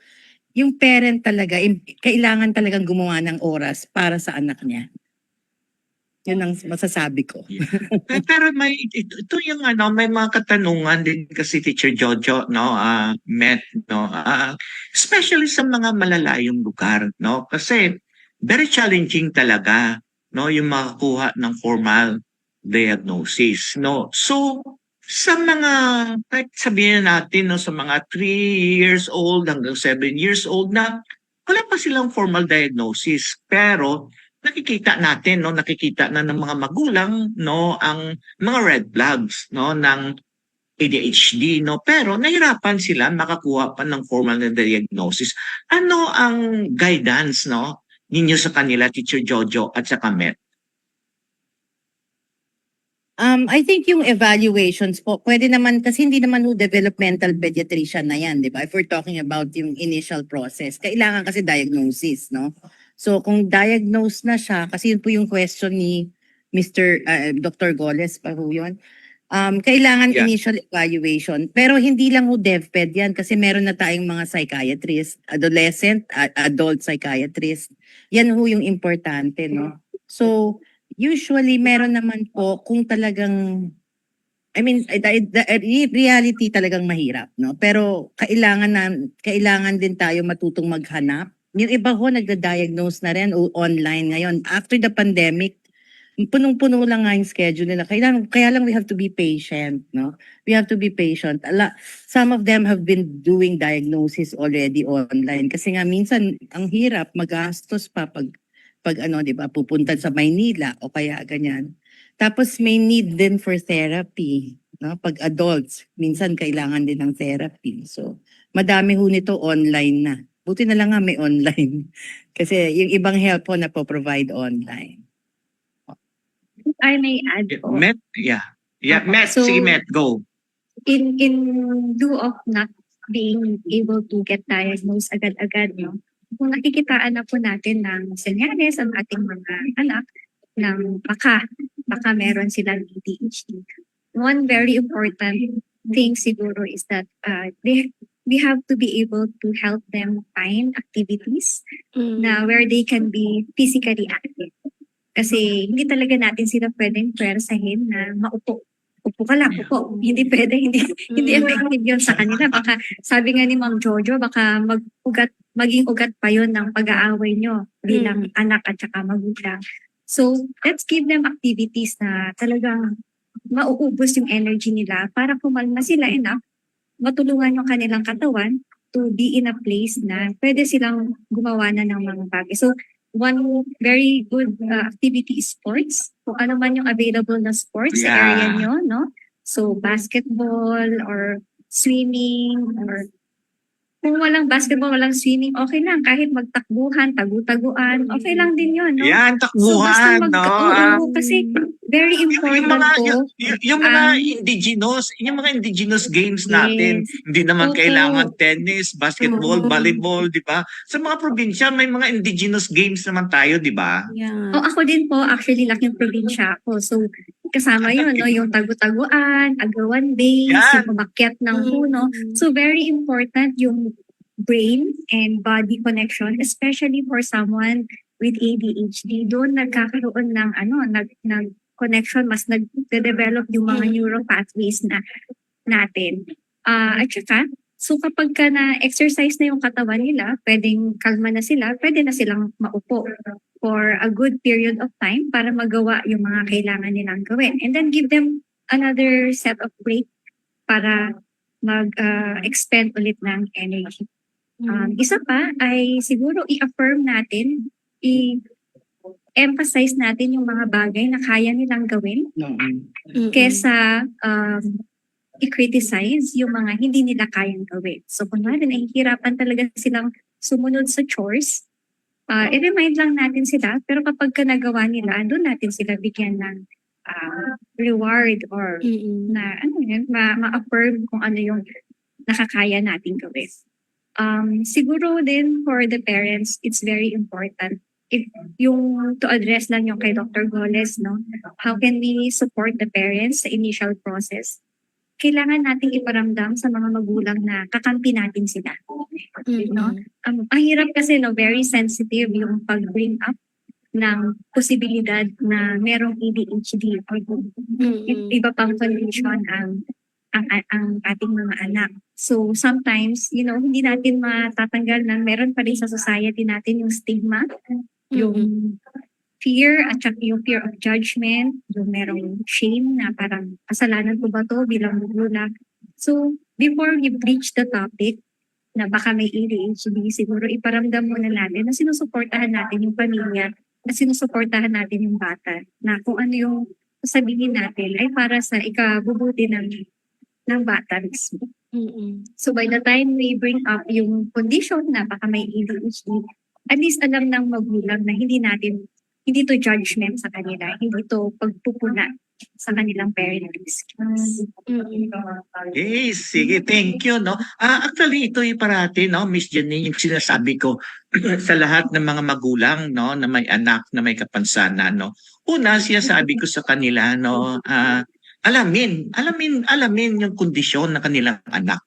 yung parent talaga, kailangan talagang gumawa ng oras para sa anak niya. Yun ang masasabi ko. Pero ito yung may mga katanungan din kasi Teacher Jojo, no, Met, no, especially sa mga malalayong lugar, no, kasi very challenging talaga, no, yung makakuha ng formal diagnosis, no. So sa mga, sabihin natin, no, sa mga 3 years old hanggang 7 years old na wala pa silang formal diagnosis, pero nakikita natin, no, nakikita na ng mga magulang, no, ang mga red flags, no, ng ADHD, no, pero nahirapan sila makakuha pa ng formal na diagnosis. Ano ang guidance, no, ninyo sa kanila, Teacher Jojo at sa Met? I think yung evaluations po, pwede naman, kasi hindi naman developmental pediatrician na yan, di ba? If we're talking about yung initial process, kailangan kasi diagnosis, no? So kung diagnosed na siya, kasi yun po yung question ni Dr. Goles pa po yun, Kailangan Yeah. initial evaluation. Pero hindi lang ho DepEd yan kasi meron na tayong mga psychiatrist, adolescent, adult psychiatrist. Yan ho yung importante, no? So, usually meron naman po kung talagang reality talagang mahirap, no? Pero kailangan din tayo matutong maghanap. Yung iba ho nagda-diagnose na rin online ngayon. After the pandemic, punong-puno lang nga yung schedule nila. Kaya lang we have to be patient, no? We have to be patient. Some of them have been doing diagnosis already online kasi nga minsan ang hirap magastos pa pag 'di ba, pupunta sa Maynila o kaya ganyan. Tapos may need din for therapy, no? Pag adults, minsan kailangan din ng therapy. So, madami ho nito online na. Buti na lang nga may online. Kasi yung ibang help po na po-provide online. If I may add po, Met, yeah. Yeah, Okay. Met, So- sige Met, go. in lieu of not being able to get diagnosed agad-agad, no? Kung nakikitaan na po natin ng senyales ang ating mga anak ng baka meron silang ADHD. One very important thing siguro is that we have to be able to help them find activities na where they can be physically active. Kasi hindi talaga natin sila pwedeng pwersahin na maupo. Upo ka lang, upo. Hindi pwede, hindi effective yun sa kanila. Baka, sabi nga ni Ma'am Jojo, baka maging ugat pa yun ng pag-aaway nyo bilang anak at saka magulang. So, let's give them activities na talagang mauubos yung energy nila para kumalma sila enough, matulungan yung kanilang katawan to be in a place na pwede silang gumawa na ng mga bagay. So, one very good activity is sports. Kung ano man yung available na sports sa area nyo, no? So, basketball or swimming or kung walang basketball, walang swimming, okay lang. Kahit magtakbuhan, tagu-taguan, okay lang din yun, no? Yan, So, basta takbuhan, no? Ah, oo, kasi very yung important mga po. yung mga indigenous games natin, Yes. hindi naman Opo. kailangan tennis, basketball, Oo. volleyball, di ba? Sa mga probinsya may mga indigenous games naman tayo, di ba? Yeah. Oh, ako din po, actually, laking probinsya ako. So, kasama yun, no? Yung tagu-taguan, agawan base, Yan. yung umakyat ng puno. So, very important yung brain and body connection, especially for someone with ADHD. Doon nagkakaroon ng connection, mas nagde-develop yung mga neural pathways natin. At saka, so kapag ka na-exercise na yung katawan nila, pwedeng kalma na sila, pwede na silang maupo for a good period of time para magawa yung mga kailangan nilang gawin. And then give them another set of break para mag-expend ulit ng energy. Isa pa ay siguro i-affirm natin, i-emphasize natin yung mga bagay na kaya nilang gawin kesa i-criticize yung mga hindi nila kayang gawin. So kunwari nahihirapan talaga silang sumunod sa chores, i-remind lang natin sila, pero kapag ka nagawa nila, doon natin sila bigyan ng reward or na ma-affirm kung ano yung nakakaya natin gawin. Siguro din for the parents, it's very important if yung to address lang yung kay Dr. Goles, no? How can we support the parents sa initial process? Kailangan nating iparamdam sa mga magulang na kakampi natin sila. No? Ang hirap kasi, no, very sensitive yung pag-bring up ng posibilidad na merong ADHD or iba pang condition ang ating mga anak. So sometimes, hindi natin matatanggal na meron pa rin sa society natin yung stigma, yung fear at saka yung fear of judgment, yung merong shame na parang kasalanan ko ba to bilang magulang. So before we breach the topic na baka may ADHD, siguro iparamdam muna natin na sinusuportahan natin yung pamilya, na sinusuportahan natin yung bata, na kung ano yung sasabihin natin ay para sa ikabubuti ng bata mismo. So by the time we bring up yung condition na baka may ADHD, at least alam ng magulang na hindi to judgment sa kanila, hindi to pagpupuna sa kanilang parenting skills. Sige, thank you, no? Actually, ito yung parati, no, Miss Janine, yung sinasabi ko sa lahat ng mga magulang, no, na may anak na may kapansanan, no. Una, sinasabi ko sa kanila, no, alamin yung kondisyon ng kanilang anak.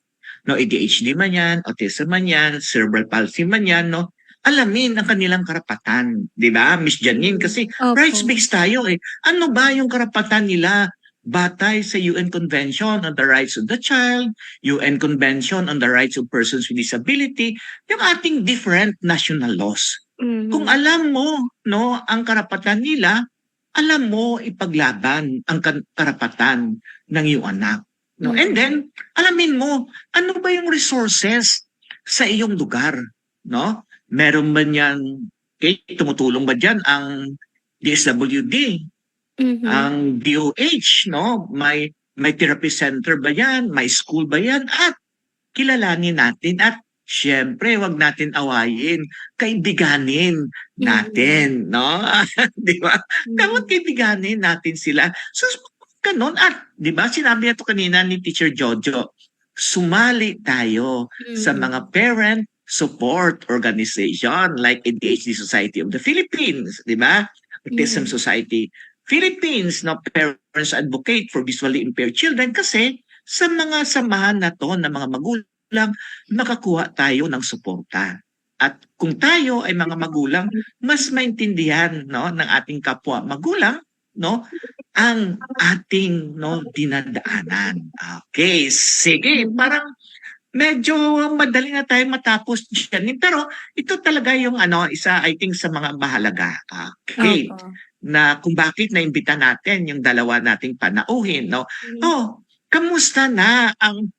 No, ADHD man yan, autism man yan, cerebral palsy man yan, no? Alamin ang kanilang karapatan, 'di ba? Miss Janine, kasi Opo. rights-based tayo eh. Ano ba yung karapatan nila? Batay sa UN Convention on the Rights of the Child, UN Convention on the Rights of Persons with Disability, yung ating different national laws. Mhm. Kung alam mo, no, ang karapatan nila, alam mo ipaglaban ang karapatan ng iyong anak. No? And then, alamin mo, ano ba yung resources sa iyong lugar? No? Meron ba niyan, tumutulong ba dyan ang DSWD, Mhm. ang DOH, no? May therapy center ba yan? May school ba yan? At kilalanin natin at syempre, wag natin awayin, kaibiganin natin, no? Di ba? Dapat kaibiganin natin sila. So, ganun. At, di ba, sinabi ito kanina ni Teacher Jojo, sumali tayo sa Mhm. mga parent support organization like ADHD Society of the Philippines, di ba? Autism Society Philippines, no? Parents Advocate for Visually Impaired Children, kasi sa mga samahan na to ng mga magulang, makakuha tayo ng suporta. At kung tayo ay mga magulang, mas maintindihan, no, ng ating kapwa magulang, no, ang ating, no, dinadaanan. Okay, sige, parang medyo madali na tayo matapos dyan. Pero ito talaga yung isa, I think, sa mga mahalaga. Okay, Opo. na kung bakit naimbita natin yung dalawa nating panauhin, no? Oh, kamusta na ang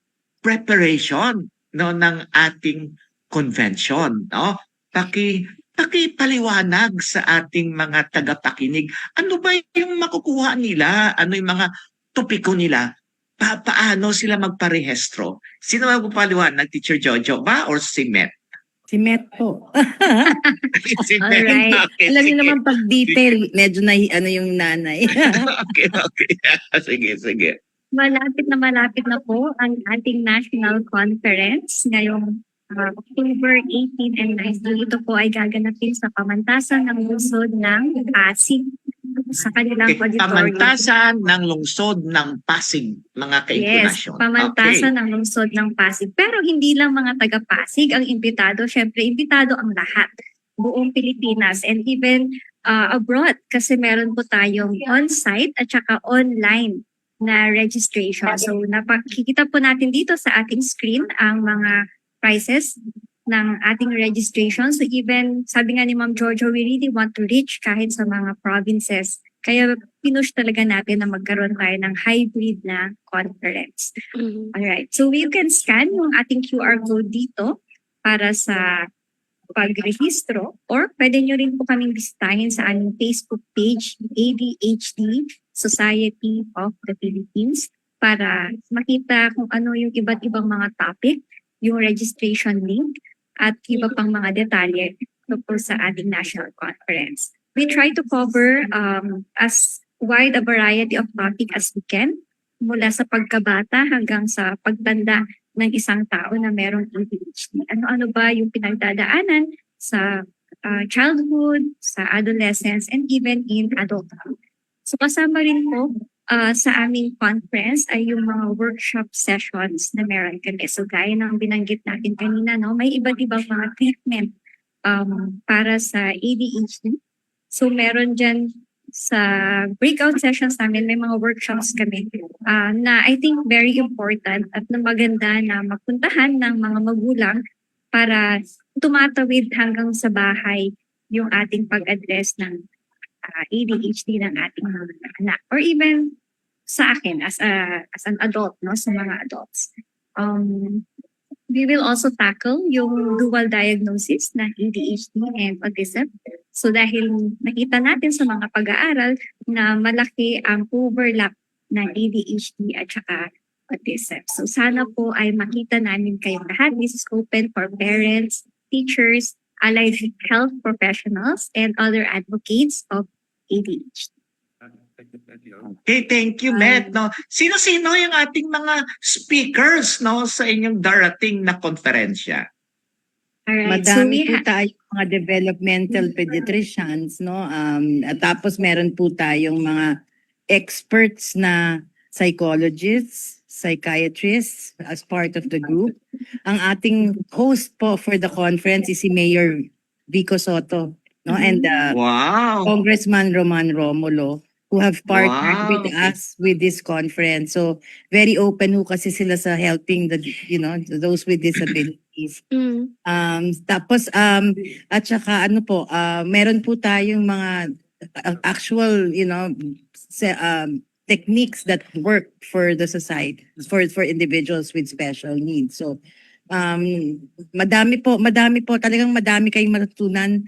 preparation, no, ng ating convention, no? Pakipaliwanag sa ating mga tagapakinig. Ano ba yung makukuha nila? Ano yung mga topiko nila? Paano sila magparehistro? Sino magpapaliwanag? Teacher Jojo ba or si Met? Si Met po. Si Met. Alright. Okay, Alam niyo sige. naman pag detail, medyo yung nanay. Okay. Sige. Malapit na po ang ating national conference ngayong October 18 and 19. Ito po ay gaganapin sa pamantasan ng lungsod ng Pasig sa kanilang auditorium. Pamantasan ng lungsod ng Pasig, mga Yes, kaintunasyon. pamantasan ng lungsod ng Pasig. Pero hindi lang mga taga-Pasig ang imbitado. Siyempre, imbitado ang lahat. Buong Pilipinas and even abroad. Kasi meron po tayong on-site at saka online na registration. So, nakikita po natin dito sa ating screen ang mga prices ng ating registration. So even, sabi nga ni Ma'am Jojo, we really want to reach kahit sa mga provinces. Kaya pinush talaga natin na magkaroon tayo ng hybrid na conference. Mhm. Alright, so you can scan yung ating QR code dito para sa pagrehistro or pwede nyo rin po kaming bisitahin sa aming Facebook page, ADHD Society of the Philippines, para makita kung ano yung iba't ibang mga topic, yung registration link, at iba pang mga detalye tungkol sa ating national conference. We try to cover as wide a variety of topic as we can, mula sa pagkabata hanggang sa pagtanda ng isang tao na merong ADHD. Ano-ano ba yung pinagdadaanan sa childhood, sa adolescence, and even in adulthood. So kasama rin po sa aming conference ay yung mga workshop sessions na meron kami. So gaya ng binanggit natin kanina, no, may iba't ibang mga treatment para sa ADHD. So meron dyan sa breakout sessions namin, may mga workshops kami na I think very important at na maganda na mapuntahan ng mga magulang para tumatawid hanggang sa bahay yung ating pag-address ng ADHD ng ating mga anak. Or even sa akin as an adult, no, sa mga adults. We will also tackle yung dual diagnosis ng ADHD and autism. So dahil nakita natin sa mga pag-aaral na malaki ang overlap ng ADHD at saka autism. So sana po ay makita namin kayong lahat. This is open for parents, teachers, allied health professionals, and other advocates of ADHD. Okay, thank you, Met. No? Sino-sino yung ating mga speakers, no, sa inyong darating na konferensya? Alright, so Madami we po tayo mga developmental pediatricians, no? At tapos meron po tayong mga experts na psychologists, psychiatrists as part of the group. Ang ating host po for the conference is si Mayor Vico Soto, no? And Wow. Congressman Roman Romulo, who have partnered Wow. with us with this conference. So very open ho kasi sila sa helping the those with disabilities. Mm. Tapos at saka ano po, meron po tayong mga actual techniques that work for the society, for individuals with special needs. So madami po talagang madami kayong matutunan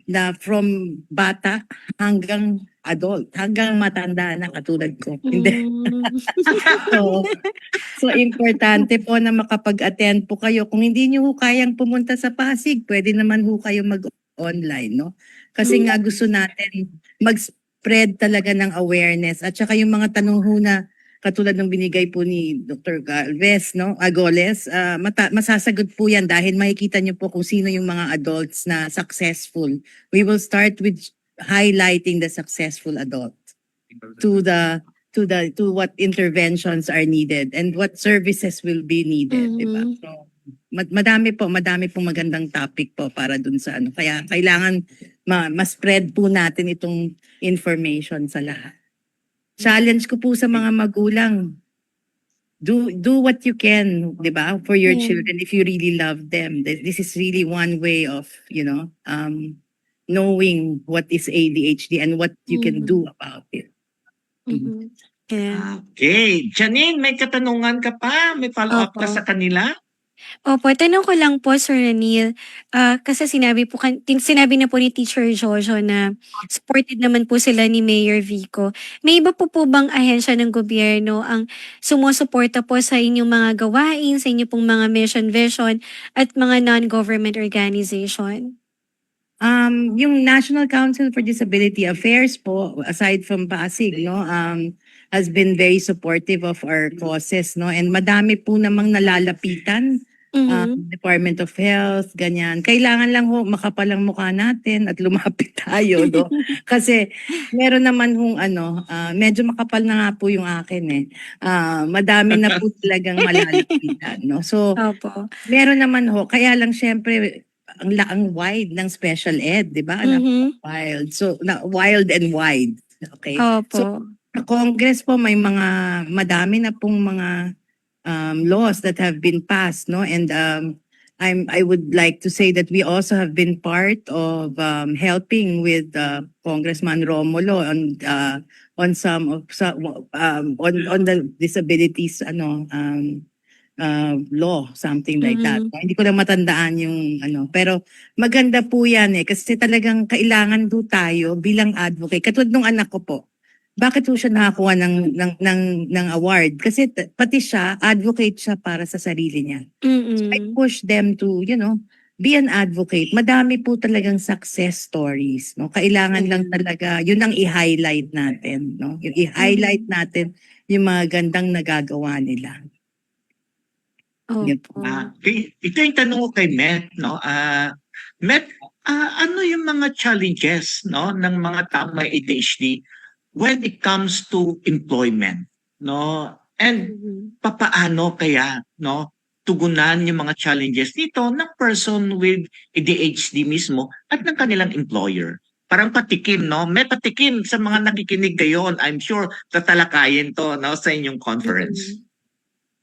na from bata hanggang adult, hanggang matanda na katulad ko. Hindi. Mm. So importante po na makapag-attend po kayo. Kung hindi niyo ho kayang pumunta sa Pasig, pwede naman ho kayo mag-online, no? Kasi nga gusto natin mag-spread talaga ng awareness. At saka yung mga tanong ho na katulad ng binigay po ni Dr. Galvez, no? Agoles, masasagot po yan dahil makikita niyo po kung sino yung mga adults na successful. We will start with highlighting the successful adult to what interventions are needed and what services will be needed, di ba? Mhm. So, madami pong magandang topic po para dun sa ano. Kaya kailangan ma-spread po natin itong information sa lahat. Challenge ko po sa mga magulang, do what you can, di ba, for your Yeah. children if you really love them. This is really one way of, knowing what is ADHD and what you can do about it. Mhm. Yeah. Okay. Janine, may katanungan ka pa? May follow-up ka Opo. sa kanila? Opo, tanong ko lang po, Sir Ranil, kasi sinabi na po ni Teacher Jojo na supported naman po sila ni Mayor Vico. May iba po bang ahensya ng gobyerno ang sumusuporta po sa inyong mga gawain, sa inyong pong mga mission, vision, at mga non-government organization? Yung National Council for Disability Affairs po, aside from Pasig, no, has been very supportive of our causes, no, and madami po namang nalalapitan. Mhm. Department of Health, ganyan. Kailangan lang ho makapalang mukha natin at lumapit tayo, no? Kasi meron naman hong medyo makapal na nga po yung akin eh. Madami na po talagang malalapitan, no? So, Opo. meron naman ho, kaya lang syempre ang wide ng special ed, 'di ba? Mhm. Wild. So, wild and wide. Okay. So, Opo. sa Congress po may madami na pong mga laws that have been passed, no? And I would like to say that we also have been part of helping with Congressman Romulo on the disabilities law, something like that. Mhm. Hindi ko lang matandaan yung pero maganda po yan kasi talagang kailangan do tayo bilang advocate. Katulad nung anak ko po. Bakit po siya nakakuha ng award? Kasi pati siya, advocate siya para sa sarili niya. So I Mm. push them to, be an advocate. Madami po talagang success stories, no? Kailangan lang talaga, yun ang i-highlight natin, no? Yung i-highlight natin yung mga gandang nagagawa nila. Yun po. Opo. Okay. Ito yung tanong ko kay Met, no? Met, ano yung mga challenges, no, ng mga taong may ADHD when it comes to employment, no? And Mhm. papaano kaya, no, tugunan yung mga challenges dito ng person with ADHD mismo at ng kanilang employer? Parang patikim, no? May patikim sa mga nakikinig ngayon. I'm sure tatalakayin to, no, sa inyong conference.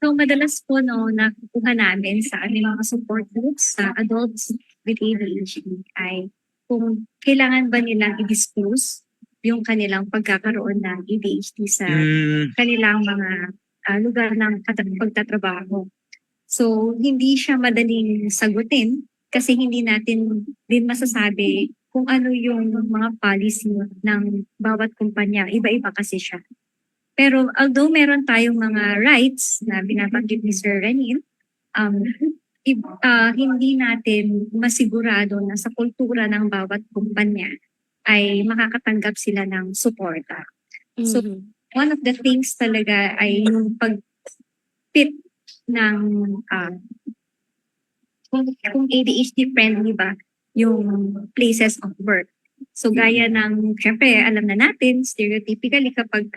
So, madalas po nakukuha namin sa aming mga support groups sa adults with ADHD ay kung kailangan ba nilang i-disclose yung kanilang pagkakaroon ng ADHD sa kanilang mga lugar ng pagtatrabaho. So, hindi siya madaling sagutin kasi hindi natin din masasabi kung ano yung mga policy ng bawat kumpanya. Iba-iba kasi siya. Pero although meron tayong mga rights na binabanggit ni Sir Ranil, hindi natin masigurado na sa kultura ng bawat kumpanya ay makakatanggap sila ng suporta. So, Mhm. one of the things talaga ay yung pag-fit ng kung ADHD friendly ba yung places of work. So gaya ng, syempre, alam na natin, stereotypically kapag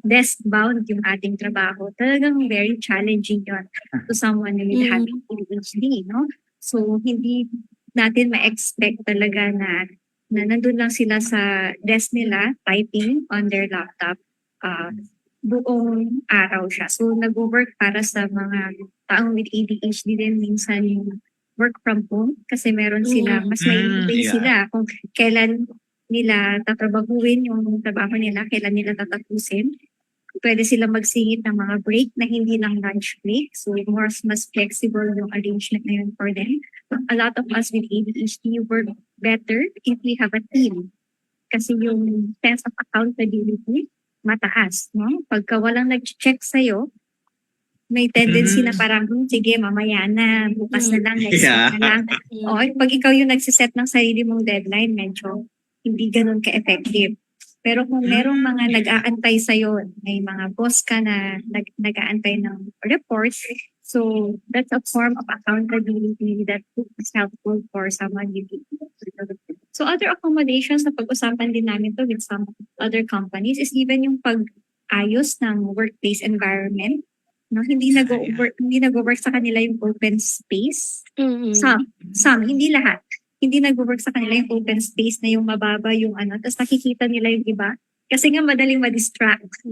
desk-bound yung ating trabaho, talagang very challenging yon to someone with having ADHD, no? So hindi natin ma-expect talaga na nandun lang sila sa desk nila, typing on their laptop, buong araw siya. So nag-work para sa mga taong with ADHD din minsan yung work from home kasi meron sila, mas mailibay yeah. sila kung kailan nila tatrabahuin yung trabaho nila, kailan nila tatapusin. Pwede sila magsingit ng mga break na hindi lang lunch break. So mas flexible yung arrangement na yun for them. A lot of us with ADHD work better if we have a team. Kasi yung sense of accountability mataas, no? Pagka walang nag-check sa'yo, may tendency na parang, sige, mamaya na, bukas na lang, next week na lang. O, pag ikaw yung nagsiset ng sarili mong deadline, medyo hindi ganun ka-effective. Pero kung merong mga nag-aantay sa'yo, may mga boss ka na nag-aantay ng reports, so that's a form of accountability that is helpful for someone with ADHD. So other accommodations na pag-usapan din namin to with some other companies is even yung pag-ayos ng workplace environment. No, hindi nag-work sa kanila yung open space. Some, hindi lahat. Hindi nag-work sa kanila yung open space na yung mababa yung tapos nakikita nila yung iba. Kasi nga madaling ma-distract.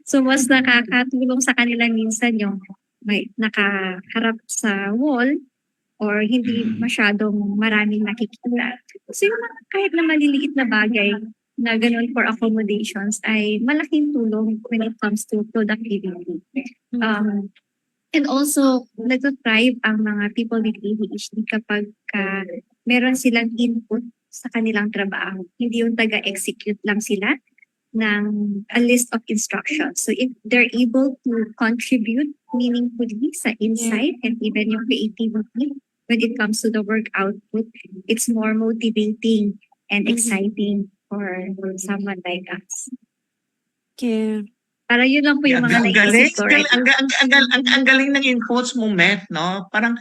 So mas nakakatulong sa kanila minsan yung may nakaharap sa wall or hindi masyadong maraming nakikita. So yung kahit na maliliit na bagay na ganun for accommodations ay malaking tulong when it comes to productivity. And also, nag-thrive ang mga people with ADHD kapag meron silang input sa kanilang trabaho. Hindi yung taga-execute lang sila ng a list of instructions. So if they're able to contribute meaningfully sa insight and even yung creativity when it comes to the work output, it's more motivating and exciting for someone like us. Okay. Para yun lang po yung mga naisip ko right now. Ang galing ng inputs mo, Met, no? Parang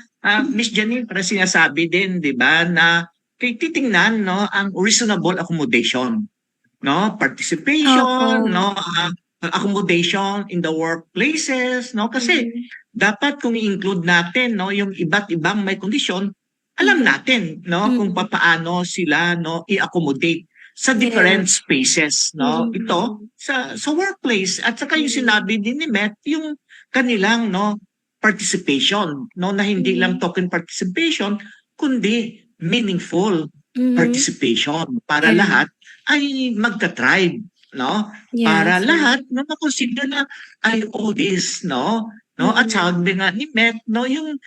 Miss Janine, parang sinasabi din, di ba, na titingnan, no, ang reasonable accommodation, no? Participation, no? Accommodation in the workplaces, no? Kasi dapat kung i-include natin, no, yung iba't ibang may kondisyon, alam natin, no, kung paano sila, no, i-accommodate sa different spaces, no? Ito sa workplace at saka yung sinabi din ni Matt yung kanilang, no, participation, no, na hindi lang token participation kundi meaningful participation para lahat ay magka-thrive, no? Para lahat no makonsider na I owe this, no? No, at sabi nga ni Matt, no, yung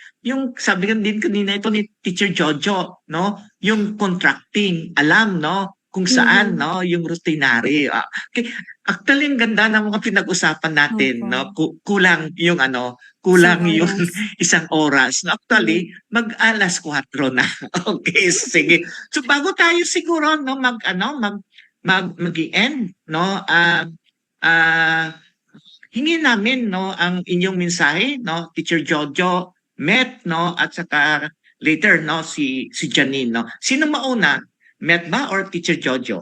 sabi nga din kanina ito ni Teacher Jojo, no, yung contracting, alam, no, kung saan, no, yung routinary. Okay. Actually, ang ganda ng mga pinag-usapan natin, no, kulang yung yung isang oras. No, actually, mag-alas 4 na. Okay, sige. So bago tayo siguro, no, mag-end, no, hingin namin, no, ang inyong mensahe, no, Teacher Jojo, Met, no, at saka later, no, si Janine, no. Sino mauna? Met ba or Teacher Jojo?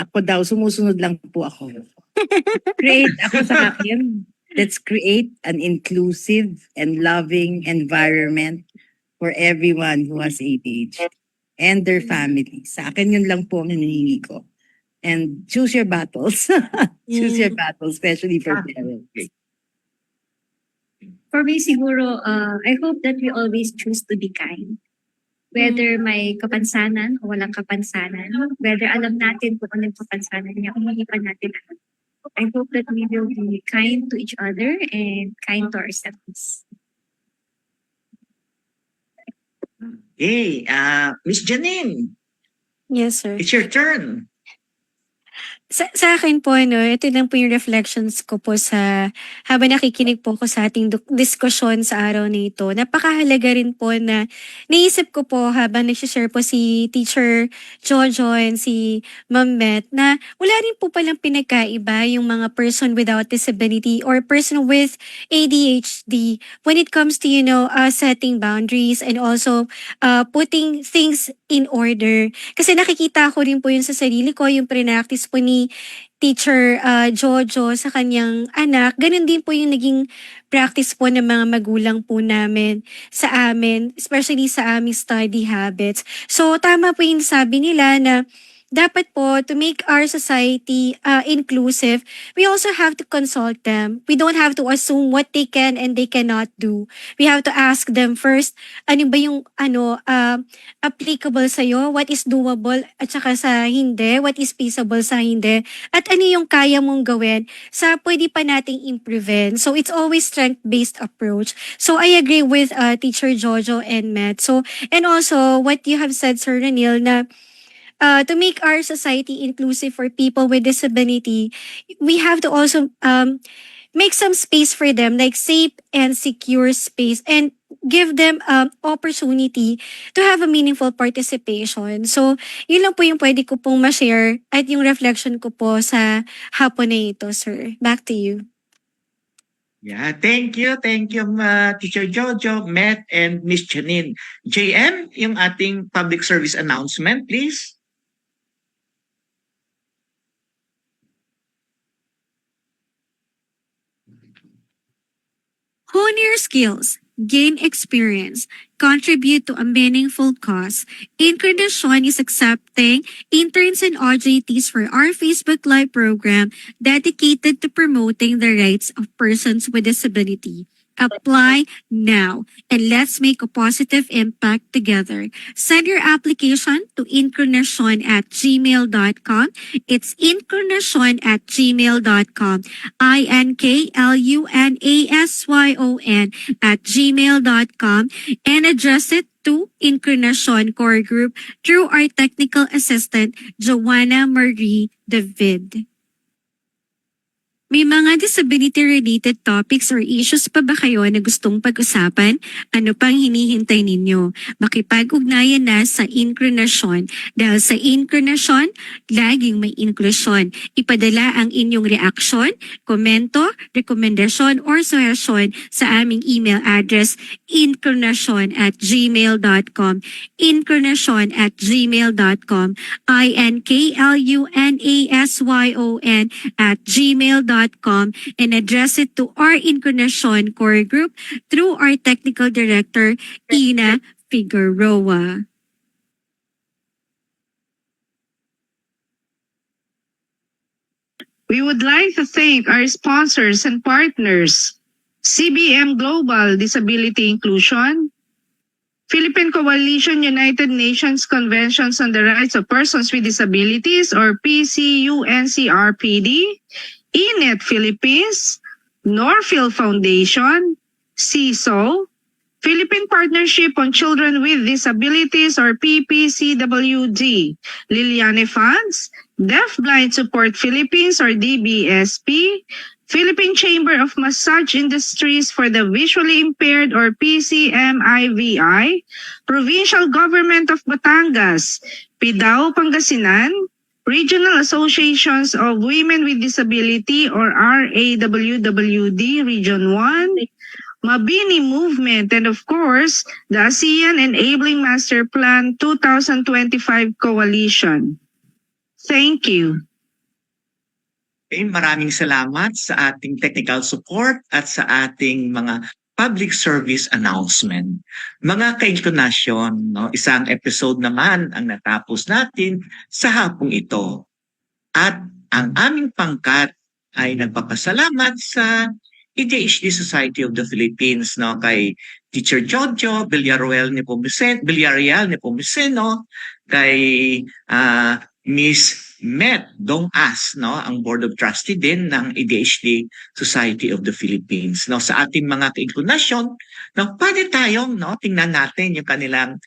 Ako daw, sumusunod lang po ako. Ako sa akin. Let's create an inclusive and loving environment for everyone who has ADHD and their family. Sa akin yun lang po ang hinihingi ko. And choose your battles. Choose your battles, especially for parents. Okay. For me, siguro, I hope that we always choose to be kind. Whether may kapansanan o walang kapansanan, whether alam natin kung ano yung kapansanan niya, kung hindi pa natin alam. I hope that we will be kind to each other and kind to ourselves. Hey, Miss Janine, Yes, sir. it's your turn. Sa akin po, no, ito lang po yung reflections ko po sa habang nakikinig po ko sa ating diskusyon sa araw na ito. Napakahalaga rin po na naisip ko po habang nagsishare po si Teacher Jojo and si Ma'am Beth na wala rin po palang pinagkaiba yung mga person without disability or person with ADHD when it comes to, setting boundaries and also putting things in order. Kasi nakikita ko rin po yun sa sarili ko, yung pre-practice po ni Teacher Jojo sa kanyang anak. Ganun din po yung naging practice po ng mga magulang po namin sa amin, especially sa aming study habits. So tama po yung sabi nila na dapat po to make our society inclusive, we also have to consult them. We don't have to assume what they can and they cannot do. We have to ask them first, ano ba yung applicable sa'yo, what is doable at saka sa hindi, what is feasible sa hindi, at ano yung kaya mong gawin sa pwede pa nating improve. So it's always strength-based approach. So I agree with Teacher Jojo and Matt. So, and also what you have said, Sir Ranil, na to make our society inclusive for people with disability, we have to also make some space for them, like safe and secure space, and give them opportunity to have a meaningful participation. So, yun lang po yung pwede ko pong ma-share at yung reflection ko po sa hapon na ito, sir. Back to you. Yeah, thank you, Teacher Jojo, Matt, and Miss Janine. JM, yung ating public service announcement, please. Hone your skills, gain experience, contribute to a meaningful cause. Incarnation is accepting interns and OJTs for our Facebook Live program dedicated to promoting the rights of persons with disability. Apply now and let's make a positive impact together. Send your application to incarnation@gmail.com. It's incarnation@gmail.com. INKLUNASYON@gmail.com and address it to Incarnation Core Group through our technical assistant, Joanna Marie David. May mga disability-related topics or issues pa ba kayo na gustong pag-usapan? Ano pang hinihintay ninyo? Makipag-ugnayan na sa Incarnation dahil sa Incarnation, laging may inklusyon. Ipadala ang inyong reaksyon, komento, rekomendasyon, or suggestion sa aming email address incarnation@gmail.com incarnation@gmail.com INKLUNASYON@gmail.com and address it to our Incarnation Core Group through our Technical Director, Ina Figueroa. We would like to thank our sponsors and partners, CBM Global Disability Inclusion, Philippine Coalition United Nations Conventions on the Rights of Persons with Disabilities or PCUNCRPD, INET Philippines, Norfield Foundation, CISO, Philippine Partnership on Children with Disabilities or PPCWD, Liliane Funds, Deafblind Support Philippines or DBSP, Philippine Chamber of Massage Industries for the Visually Impaired or PCMIVI, Provincial Government of Batangas, PIDAO Pangasinan, Regional Associations of Women with Disability or RAWWD Region 1, Mabini Movement, and of course, the ASEAN Enabling Master Plan 2025 Coalition. Thank you. Okay, maraming salamat sa ating technical support at sa ating mga public service announcement. Mga ka-Incarnation, no, isang episode naman ang natapos natin sa hapong ito. At ang aming pangkat ay nagpapasalamat sa ADHD Society of the Philippines, no, kay Teacher Jojo Villarreal Nepomuceno, kay Miss Met Dong-As, no, ang Board of Trustee din ng ADHD Society of the Philippines. No, sa ating mga ka-Incarnation, no, pwede tayong, no, tingnan natin yung kanilang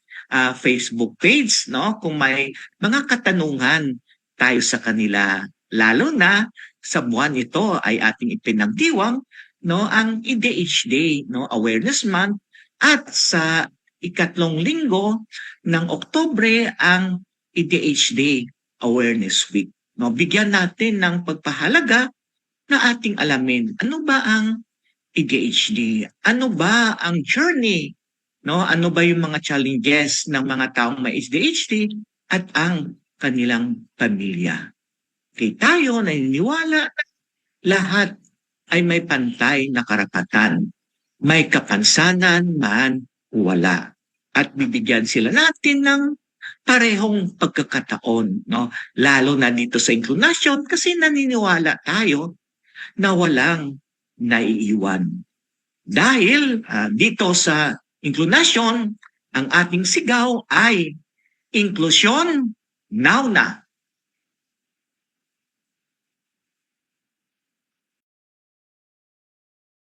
Facebook page, no, kung may mga katanungan tayo sa kanila. Lalo na sa buwan ito ay ating ipinagdiwang ang ADHD Awareness Month, at sa ikatlong linggo ng Oktubre ang ADHD Awareness Week. Bigyan natin ng pagpahalaga na ating alamin ano ba ang ADHD, ano ba ang journey, ano ba yung mga challenges ng mga taong may ADHD at ang kanilang pamilya. Kaya tayo naniniwala na lahat ay may pantay na karapatan, may kapansanan man wala, at bibigyan sila natin ng parehong pagkakataon, lalo na dito sa inklusyon, kasi naniniwala tayo na walang naiiwan. Dahil dito sa inklusyon, ang ating sigaw ay inklusyon now na.